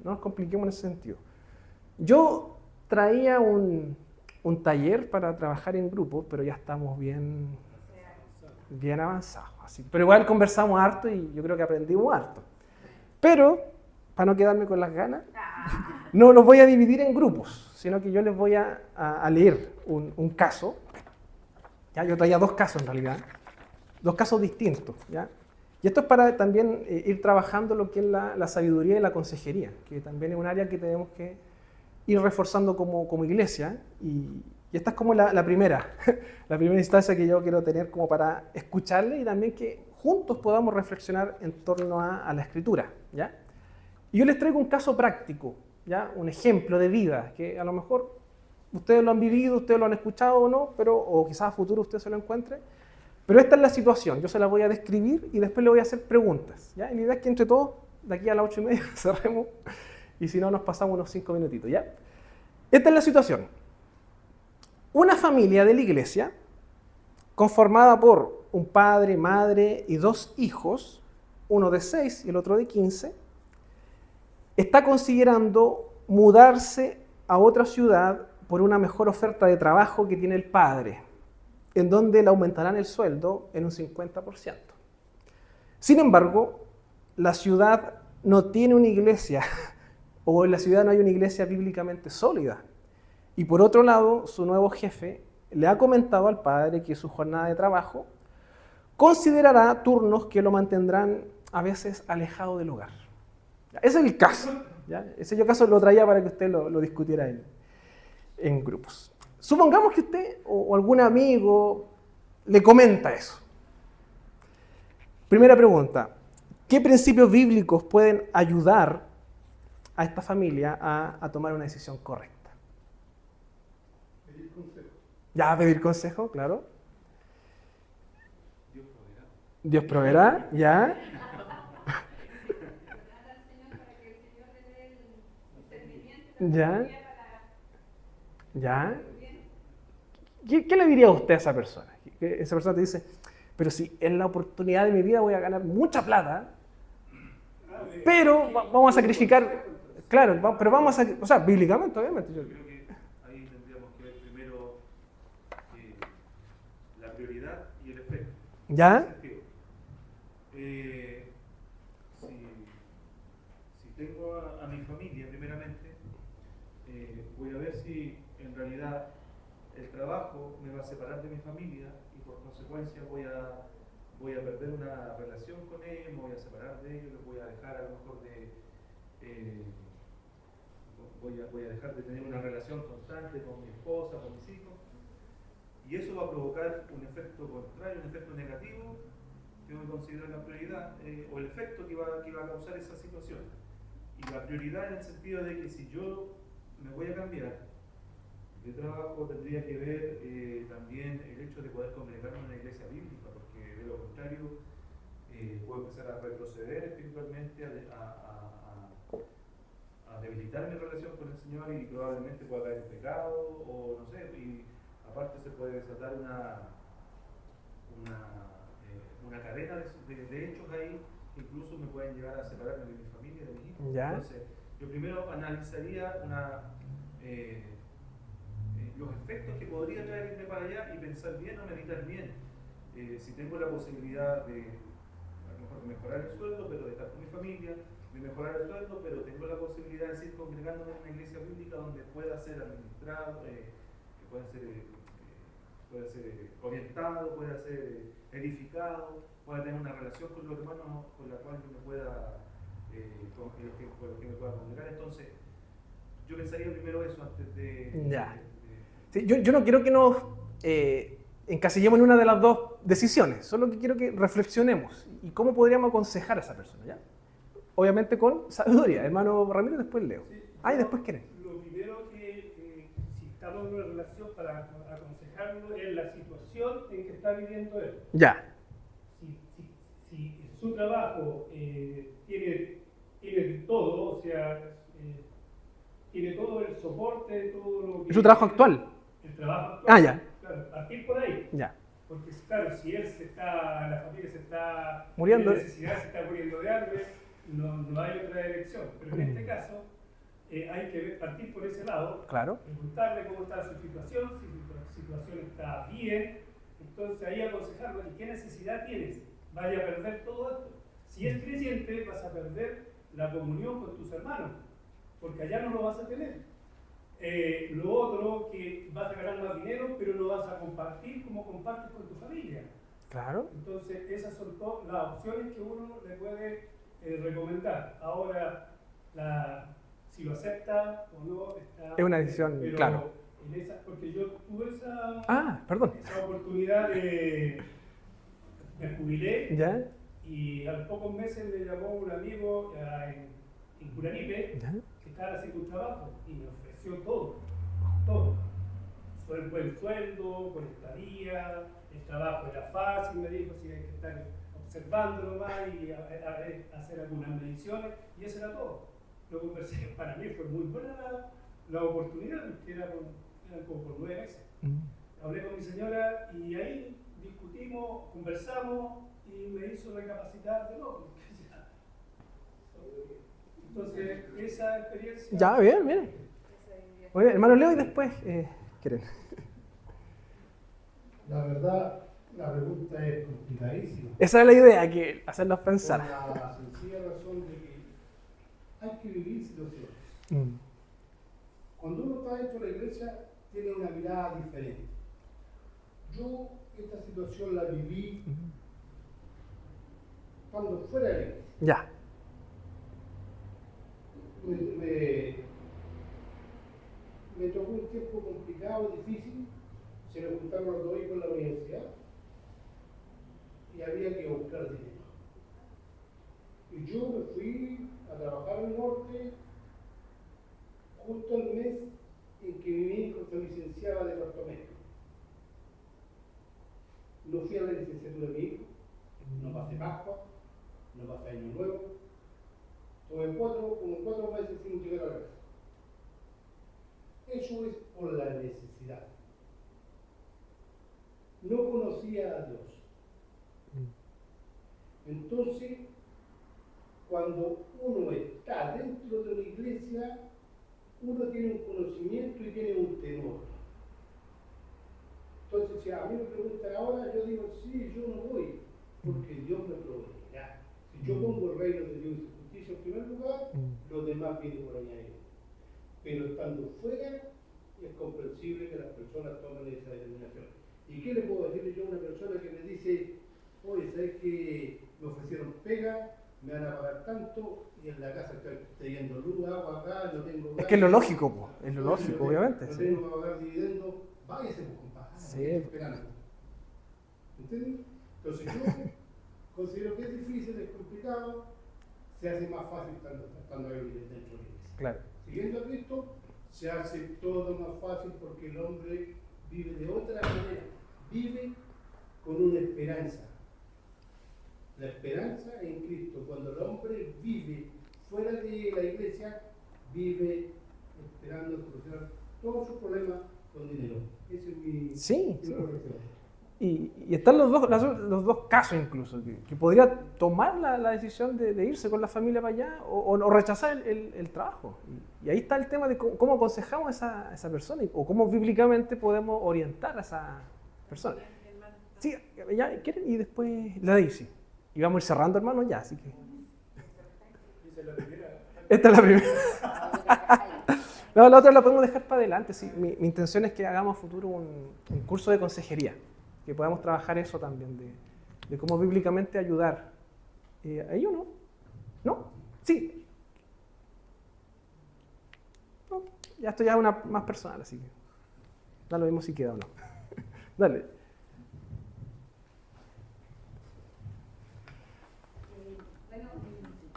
No nos compliquemos en ese sentido. Yo traía un taller para trabajar en grupos, pero ya estamos bien avanzados. Así. Pero igual conversamos harto y yo creo que aprendimos harto. Pero, para no quedarme con las ganas, no los voy a dividir en grupos, sino que yo les voy a leer un caso. ¿Ya? Yo traía 2 casos en realidad, 2 casos distintos. ¿Ya? Y esto es para también ir trabajando lo que es la sabiduría y la consejería, que también es un área que tenemos que ir reforzando como iglesia. Y esta es como la primera instancia que yo quiero tener como para escucharle y también que juntos podamos reflexionar en torno a la Escritura. ¿Ya? Y yo les traigo un caso práctico, ¿ya? Un ejemplo de vida, que a lo mejor ustedes lo han vivido, ustedes lo han escuchado o no, o quizás a futuro usted se lo encuentre. Pero esta es la situación, yo se la voy a describir y después le voy a hacer preguntas. ¿Ya? Y la idea es que entre todos, de aquí a las 8:30 cerremos, y si no nos pasamos unos 5 minutitos. ¿Ya? Esta es la situación. Una familia de la iglesia, conformada por un padre, madre y 2 hijos, uno de 6 y el otro de 15, está considerando mudarse a otra ciudad por una mejor oferta de trabajo que tiene el padre, en donde le aumentarán el sueldo en un 50%. Sin embargo, la ciudad no tiene una iglesia, o en la ciudad no hay una iglesia bíblicamente sólida. Y por otro lado, su nuevo jefe le ha comentado al padre que su jornada de trabajo considerará turnos que lo mantendrán a veces alejado del hogar. Ese es el caso. ¿Ya? Ese yo caso lo traía para que usted lo discutiera en grupos. Supongamos que usted o algún amigo le comenta eso. Primera pregunta, ¿qué principios bíblicos pueden ayudar a esta familia a tomar una decisión correcta? Pedir consejo. Ya, pedir consejo, claro. Dios proveerá, ya. Ya. ¿Ya? ¿Qué le diría usted a esa persona? Esa persona te dice, pero si en la oportunidad de mi vida voy a ganar mucha plata, pero vamos a sacrificar, claro, pero vamos a, o sea, bíblicamente, obviamente. Yo creo que ahí tendríamos que ver primero la prioridad y el efecto. ¿Ya? Si tengo a mi familia primeramente, voy a ver si en realidad el trabajo me va a separar de mi familia y por consecuencia voy a perder una relación con ellos, me voy a separar de ellos, los voy a dejar a lo mejor voy a dejar de tener una relación constante con mi esposa, con mis hijos. Y eso va a provocar un efecto contrario, un efecto negativo, que yo considero la prioridad, o el efecto que va a causar esa situación. Y la prioridad en el sentido de que si yo me voy a cambiar de trabajo, tendría que ver también el hecho de poder congregarme en una iglesia bíblica, porque de lo contrario puedo empezar a retroceder espiritualmente, a debilitar mi relación con el Señor y probablemente pueda caer en pecado, o no sé, y aparte se puede desatar una cadena de hechos ahí que incluso me pueden llevar a separarme de mi familia, de mis hijos. ¿Ya? Entonces, yo primero analizaría los efectos que podría traerme para allá y pensar bien o meditar bien. Si tengo la posibilidad de, a lo mejor, de mejorar el sueldo, pero de estar con mi familia, de mejorar el sueldo, pero tengo la posibilidad de seguir congregándome en una iglesia bíblica donde pueda ser administrado, que pueda ser orientado, pueda ser edificado, pueda tener una relación con los hermanos con la cual yo me pueda con los que me pueda congregar. Entonces, yo pensaría primero eso antes de... Ya. Sí, yo no quiero que nos encasillemos en una de las dos decisiones, solo que quiero que reflexionemos y cómo podríamos aconsejar a esa persona, ¿ya? Obviamente con sabiduría. Hermano Ramiro, después Leo. Sí, Y después quieren. Lo primero que, si estamos en una relación para aconsejarlo, es la situación en que está viviendo él. Ya. Si su trabajo tiene todo, o sea, tiene todo el soporte, todo lo que... ¿Es su trabajo actual? El trabajo actual. Ya. Claro, partir por ahí. Ya. Porque claro, si él la familia se está muriendo, de necesidad, se está muriendo de hambre, no hay otra elección. Pero en este caso hay que partir por ese lado, claro, preguntarle cómo está su situación, si su situación está bien, entonces ahí aconsejarlo, ¿y qué necesidad tienes? Vaya a perder todo esto. Si es creyente, vas a perder la comunión con tus hermanos, porque allá no lo vas a tener. Lo otro, que vas a ganar más dinero, pero lo vas a compartir como compartes con tu familia. Claro. Entonces, esas son todas las opciones que uno le puede recomendar. Ahora, si lo acepta o no, está... Es una decisión, pero claro. Porque yo tuve esa oportunidad me jubilé. ¿Ya? Y a los pocos meses me llamó un amigo en Curanipe, ¿ya? que estaba haciendo un trabajo y me ofreció todo. Fue el buen sueldo, con estadía, el trabajo era fácil, me dijo, si hay que estar observando nomás y hacer algunas mediciones, y eso era todo. Lo conversé, para mí fue muy buena la oportunidad, que eran como por 9 meses. Hablé con mi señora y ahí discutimos, conversamos y me hizo recapacitar de nuevo. Entonces, esa experiencia... Ya, bien. Muy bien, hermano Leo, y después quieren. La verdad, la pregunta es complicadísima. Esa es la idea, que hacerlos pensar. Por la sencilla razón de que hay que vivir situaciones. Cuando uno está dentro de la iglesia, tiene una mirada diferente. Yo esta situación la viví cuando fuera de la iglesia. Ya. Me tocó un tiempo complicado, difícil. Se me juntaron los dos hijos en la universidad y había que buscar dinero. Y yo me fui a trabajar al norte justo el mes en que mi hijo se licenciaba de cuarto medio. No fui a la licenciatura de mi hijo, no pasé Pascua, no pasé Año Nuevo. Tuve como 4 meses sin llegar a la casa. Eso es por la necesidad. No conocía a Dios. Entonces, cuando uno está dentro de la iglesia, uno tiene un conocimiento y tiene un temor. Entonces, si a mí me preguntan ahora, yo digo, sí, yo no voy, porque Dios me proveerá. Si yo pongo el reino de Dios y su justicia en primer lugar, los demás vienen por añadir. Pero estando fuera, es comprensible que las personas tomen esa determinación. ¿Y qué le puedo decirle yo a una persona que me dice, oye, ¿sabes que me ofrecieron pega, me van a pagar tanto y en la casa estoy teniendo luz, agua acá, no tengo gas? Es que es lo lógico, es lo lógico, obviamente. No tengo que pagar dividendos, váyase, pues, compadre. Sí. Esperando. ¿Entiendes? Entonces yo considero que es difícil, es complicado, se hace más fácil estando ahí dentro de la iglesia. Claro. Siguiendo a Cristo, se hace todo más fácil porque el hombre vive de otra manera, vive con una esperanza. La esperanza en Cristo. Cuando el hombre vive fuera de la iglesia, vive esperando solucionar todos sus problemas con dinero. Ese es mi reflexión. Y están los dos casos incluso, que podría tomar la decisión de irse con la familia para allá o rechazar el trabajo. Y ahí está el tema de cómo aconsejamos a esa persona o cómo bíblicamente podemos orientar a esa persona. Sí, ya quieren y después la Daisy. Y vamos a ir cerrando, hermano, ya, así que... Esta es la primera. No, la otra la podemos dejar para adelante. Sí. Mi intención es que hagamos a futuro un curso de consejería, que podamos trabajar eso también, de cómo bíblicamente ayudar. ¿A ellos no? ¿No? Sí. No, ya esto ya es una más personal, así que da lo mismo si queda o no. Dale. Bueno,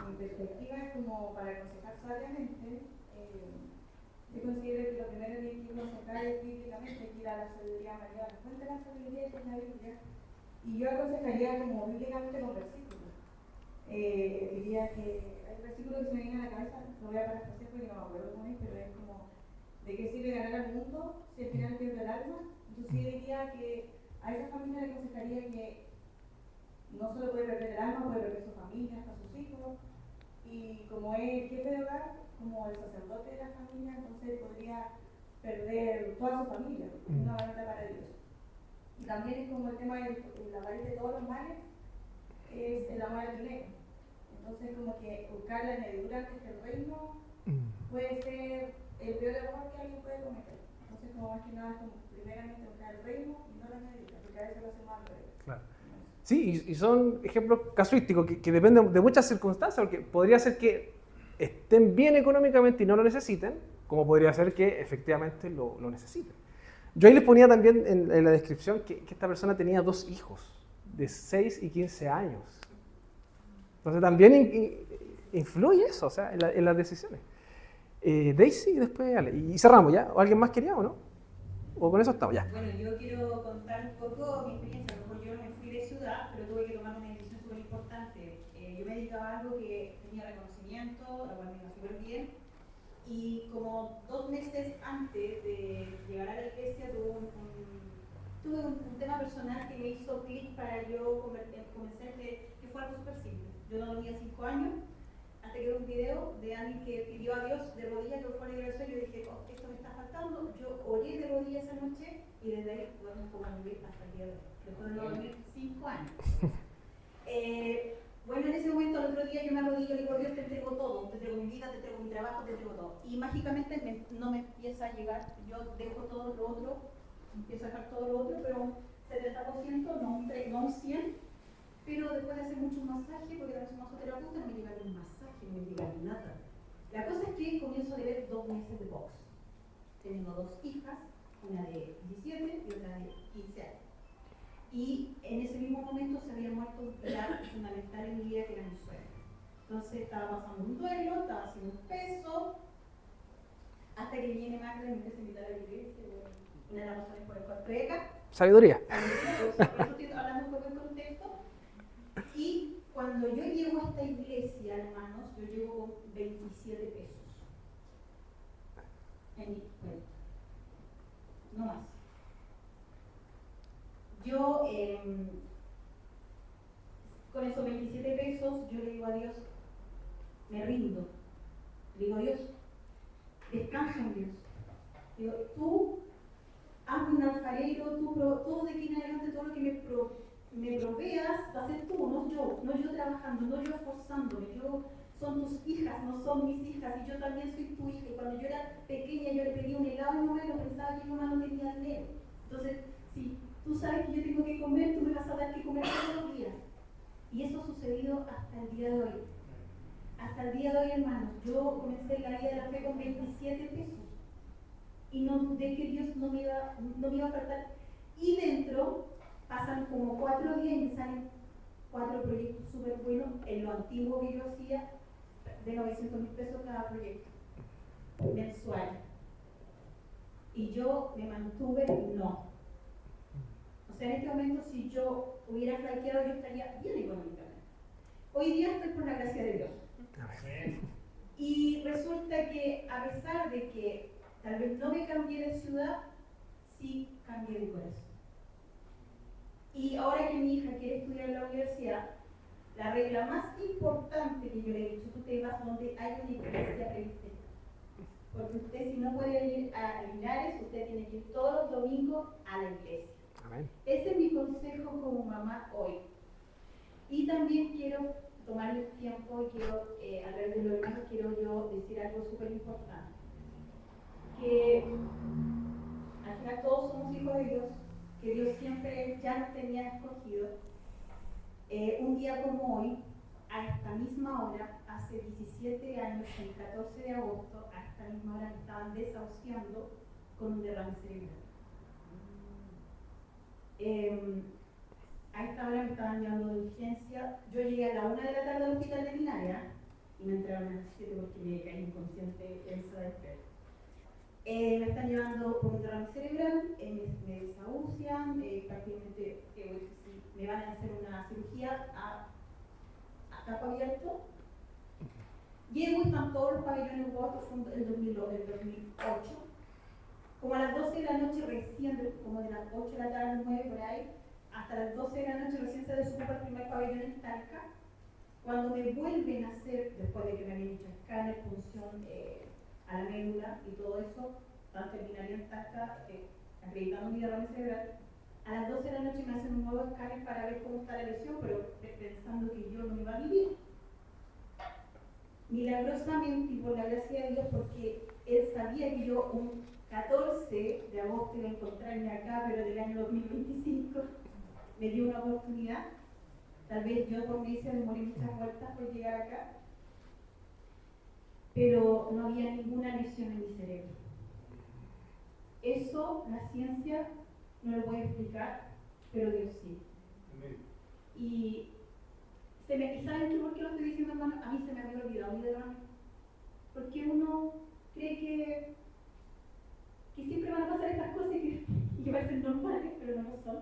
mi perspectiva es como para aconsejar sabiamente. Yo considero que lo primero que hay que aconsejar es bíblicamente, que ir a la sabiduría mayor, la fuente de la sabiduría es la Biblia. Y yo aconsejaría como bíblicamente con versículos. Diría que hay versículos que se me vienen a la cabeza, no voy a parafrasear porque no me acuerdo cómo es, pero es como, ¿de qué sirve ganar al mundo si al final pierde el alma? Entonces yo diría que a esa familia le aconsejaría que no solo puede perder el alma, puede perder su familia, hasta sus hijos. Y como es el jefe de hogar, como el sacerdote de la familia, entonces podría perder toda su familia, una barrera para Dios. Y también es como el tema de la raíz de todos los males, es el amor al dinero. Entonces como que buscar la añadidura antes que el reino puede ser el peor error que alguien puede cometer. Entonces como más que nada es como primeramente buscar el reino y no la añadidura, porque a veces lo hacemos al revés. Claro. Sí, y son ejemplos casuísticos que dependen de muchas circunstancias, porque podría ser que estén bien económicamente y no lo necesiten, como podría ser que efectivamente lo necesiten. Yo ahí les ponía también en la descripción que esta persona tenía 2 hijos de 6 y 15 años. Entonces también influye eso, o sea, en las decisiones. Daisy y después Ale. Y cerramos ya. ¿O alguien más quería o no? ¿O con eso estamos ya? Bueno, yo quiero contar un poco mi experiencia. A lo mejor yo no me fui de ciudad, pero tuve que tomar una decisión súper importante. Yo me dedicaba a algo que tenía reconocimiento, lo cual me iba súper bien. Y como 2 meses antes de llegar a la iglesia tuve un tema personal que me hizo clic para yo convencer de que fue algo súper simple. Yo no dormía 5 años, hasta que vi un video de alguien que pidió a Dios de rodillas que fuera a ir al sueño y dije, oh, esto me está faltando. Yo oré de rodillas esa noche y desde ahí duermo como a vivir hasta el día de hoy. Después de no dormir 5 años. Bueno, en ese momento, al otro día, yo me arrodillo y le digo, Dios, te entrego todo, te entrego mi vida, te entrego mi trabajo, te entrego todo. Y mágicamente no me empieza a llegar, yo dejo todo lo otro, empiezo a dejar todo lo otro, pero 70%, no un 100%, pero después de hacer muchos masajes, porque también soy masoterapeuta, no me llega ni un masaje, no me llega nada. La cosa es que comienzo a ver 2 meses de box. Tengo 2 hijas, una de 17 y otra de 15 años. Y en ese mismo momento se había muerto un pilar fundamental en mi vida que era mi suegra. Entonces estaba pasando un duelo, estaba haciendo un peso, hasta que viene Magda y me empieza a invitar a la iglesia, una de las razones por las cuales predica. Sabiduría. Por eso estoy hablando un poco del contexto. Y cuando yo llego a esta iglesia, hermanos, yo llego con 27 pesos en mi cuenta. No más. Yo, con esos 27 pesos, yo le digo a Dios, me rindo. Le digo a Dios, descanso en Dios. Digo, tú, hazme un alfarero, todo de aquí en adelante, todo lo que me proveas, va a ser tú, no yo trabajando, no yo esforzándome. Son tus hijas, no son mis hijas, y yo también soy tu hija. Y cuando yo era pequeña, yo le pedía un helado a mi mamá y no pensaba que mi mamá no tenía dinero. Entonces, sí. Tú sabes que yo tengo que comer, tú me vas a dar que comer todos los días. Y eso ha sucedido hasta el día de hoy. Hasta el día de hoy, hermanos. Yo comencé la vida de la fe con 27 pesos. y no dudé que Dios no me iba a faltar. Y dentro pasan como 4 días y me salen 4 proyectos súper buenos en lo antiguo que yo hacía, de 900.000 pesos cada proyecto, mensual. Y yo me mantuve, no. O sea, en este momento, si yo hubiera flaqueado, yo estaría bien económicamente. Hoy día estoy por la gracia de Dios. Y resulta que, a pesar de que tal vez no me cambié de ciudad, sí cambié de corazón. Y ahora que mi hija quiere estudiar en la universidad, la regla más importante que yo le he dicho, tú te vas donde hay una iglesia presbiteriana. Porque usted, si no puede ir a Linares, usted tiene que ir todos los domingos a la iglesia. Amén. Ese es mi consejo como mamá hoy. Y también quiero tomar el tiempo y quiero, a través de los hermanos, quiero yo decir algo súper importante. Que al final todos somos hijos de Dios, que Dios siempre ya nos tenía escogido. Un día como hoy, a esta misma hora, hace 17 años, el 14 de agosto, a esta misma hora me estaban desahuciando con un derrame cerebral. A esta hora me estaban llevando de urgencia. Yo llegué a la 1 de la tarde al hospital de Linares y me entraron a las 7 porque me caí inconsciente en esa espera. Me están llevando por un derrame cerebral, me desahucian, prácticamente me van a hacer una cirugía a capo abierto. Llego y están todos los pabellones ocupados, fue el 2008. Como a las 12 de la noche recién, como de las 8 de la tarde, 9 por ahí, hasta las 12 de la noche recién se desocupa el primer pabellón en Talca. Cuando me vuelven a hacer, después de que me habían hecho escáner, punción a la médula y todo eso, tanto terminaría en Talca, acreditando mi derrame cerebral, a las 12 de la noche me hacen un nuevo escáner para ver cómo está la lesión, pero pensando que yo no iba a vivir. Milagrosamente, y por la gracia de Dios, porque Él sabía que yo un 14 de agosto iba a encontrarme acá, pero del año 2025, me dio una oportunidad. Tal vez yo por mí se demoré muchas vueltas por llegar acá, pero no había ninguna lesión en mi cerebro. Eso la ciencia no lo puede explicar, pero Dios sí. Amén. Y ¿saben por qué lo estoy diciendo, hermano? A mí se me había olvidado mi derrame. Porque uno cree que siempre van a pasar estas cosas y que parecen normales, pero no lo son.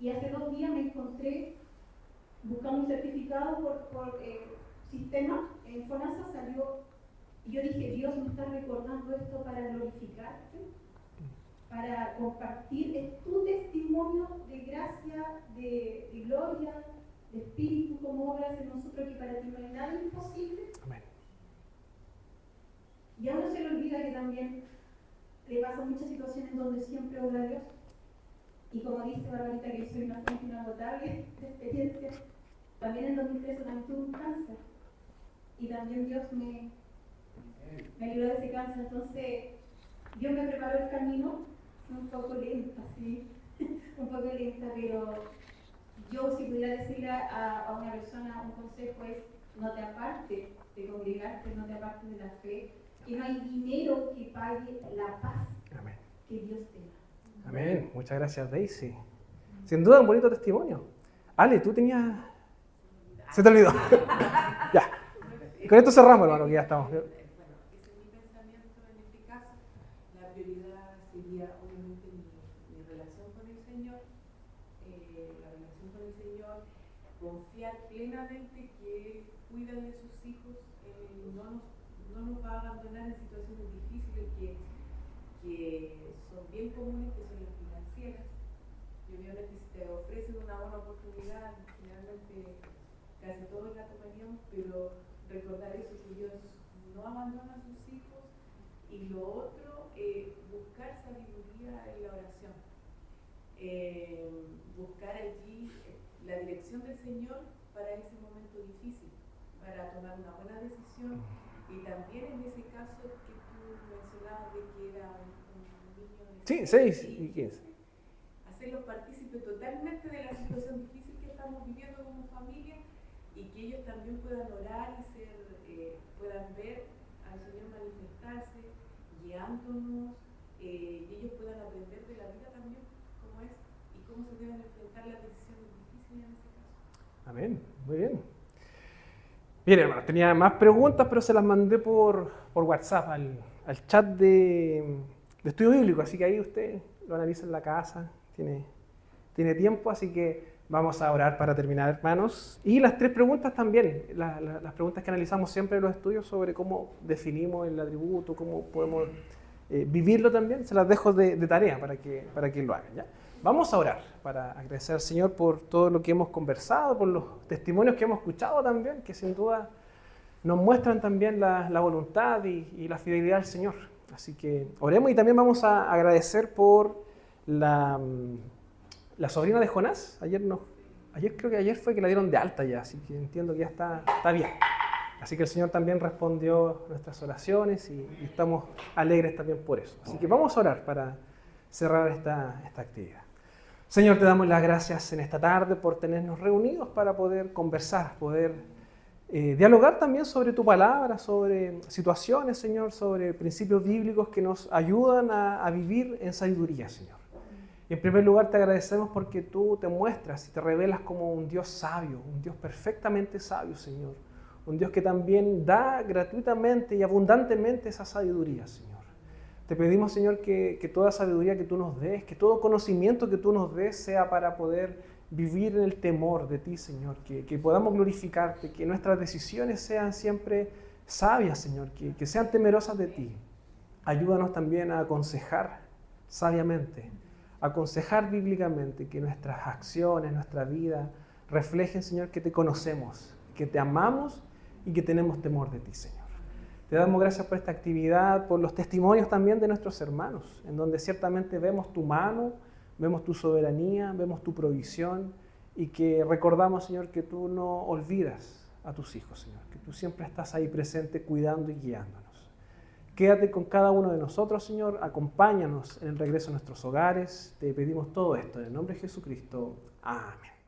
Y hace 2 días me encontré buscando un certificado por sistema en FONASA, salió, y yo dije, Dios me está recordando esto para glorificarte, para compartir, es tu testimonio de gracia, de gloria, de espíritu, como obras en nosotros, que para ti no hay nada imposible. Amén. Y a uno se le olvida que también le pasan muchas situaciones donde siempre obra Dios. Y como dice Barbarita, que yo soy una fuente inagotable de experiencia, también en 2013 también tuve un cáncer. Y también Dios me libró de ese cáncer. Entonces, Dios me preparó el camino, un poco lenta, sí, un poco lenta, pero yo, si pudiera decirle a una persona un consejo, es: no te apartes de congregarte, no te apartes de la fe, que no hay dinero que pague la paz. Amén. Que Dios te da. Amén. Muchas gracias, Daisy. Sin duda, un bonito testimonio. Ale, tú tenías... Se te olvidó. Ya. Con esto cerramos, hermano, que ya estamos. Bueno, ese es mi pensamiento en este caso. La prioridad sería, obviamente, mi relación con el Señor, confiar plenamente que Él cuida de sus hijos, no nos va a abandonar en situaciones difíciles que son bien comunes, que son las financieras. Y obviamente, si te ofrecen una buena oportunidad, generalmente casi todos la tomaríamos, pero recordar eso, que Dios no abandona a sus hijos. Y lo otro, buscar sabiduría en la oración, buscar allí la dirección del Señor para ese momento difícil, para tomar una buena decisión. Y también en ese caso que tú mencionabas de que era un niño de 6 y 15. Hacerlos partícipes totalmente de la situación difícil que estamos viviendo como familia, y que ellos también puedan orar y puedan ver al Señor manifestarse, guiándonos, y ellos puedan aprender de la vida también, cómo es y cómo se deben enfrentar las decisiones difíciles en ese caso. Amén, muy bien. Bien, hermano, tenía más preguntas, pero se las mandé por WhatsApp al chat de estudio bíblico, así que ahí usted lo analiza en la casa, tiene tiempo, así que vamos a orar para terminar, hermanos. Y las 3 preguntas también, las preguntas que analizamos siempre en los estudios sobre cómo definimos el atributo, cómo podemos vivirlo también, se las dejo de tarea para que lo hagan, ¿ya? Vamos a orar para agradecer al Señor por todo lo que hemos conversado, por los testimonios que hemos escuchado también, que sin duda nos muestran también la voluntad y la fidelidad del Señor. Así que oremos y también vamos a agradecer por la sobrina de Jonás. Creo que ayer fue que la dieron de alta ya, así que entiendo que ya está bien. Así que el Señor también respondió nuestras oraciones y estamos alegres también por eso. Así que vamos a orar para cerrar esta actividad. Señor, te damos las gracias en esta tarde por tenernos reunidos para poder conversar, poder dialogar también sobre tu palabra, sobre situaciones, Señor, sobre principios bíblicos que nos ayudan a vivir en sabiduría, Señor. Y en primer lugar te agradecemos porque tú te muestras y te revelas como un Dios sabio, un Dios perfectamente sabio, Señor. Un Dios que también da gratuitamente y abundantemente esa sabiduría, Señor. Te pedimos, Señor, que toda sabiduría que tú nos des, que todo conocimiento que tú nos des sea para poder vivir en el temor de ti, Señor, que podamos glorificarte, que nuestras decisiones sean siempre sabias, Señor, que sean temerosas de ti. Ayúdanos también a aconsejar sabiamente, a aconsejar bíblicamente, que nuestras acciones, nuestra vida reflejen, Señor, que te conocemos, que te amamos y que tenemos temor de ti, Señor. Te damos gracias por esta actividad, por los testimonios también de nuestros hermanos, en donde ciertamente vemos tu mano, vemos tu soberanía, vemos tu provisión y que recordamos, Señor, que tú no olvidas a tus hijos, Señor, que tú siempre estás ahí presente cuidando y guiándonos. Quédate con cada uno de nosotros, Señor, acompáñanos en el regreso a nuestros hogares. Te pedimos todo esto en el nombre de Jesucristo. Amén.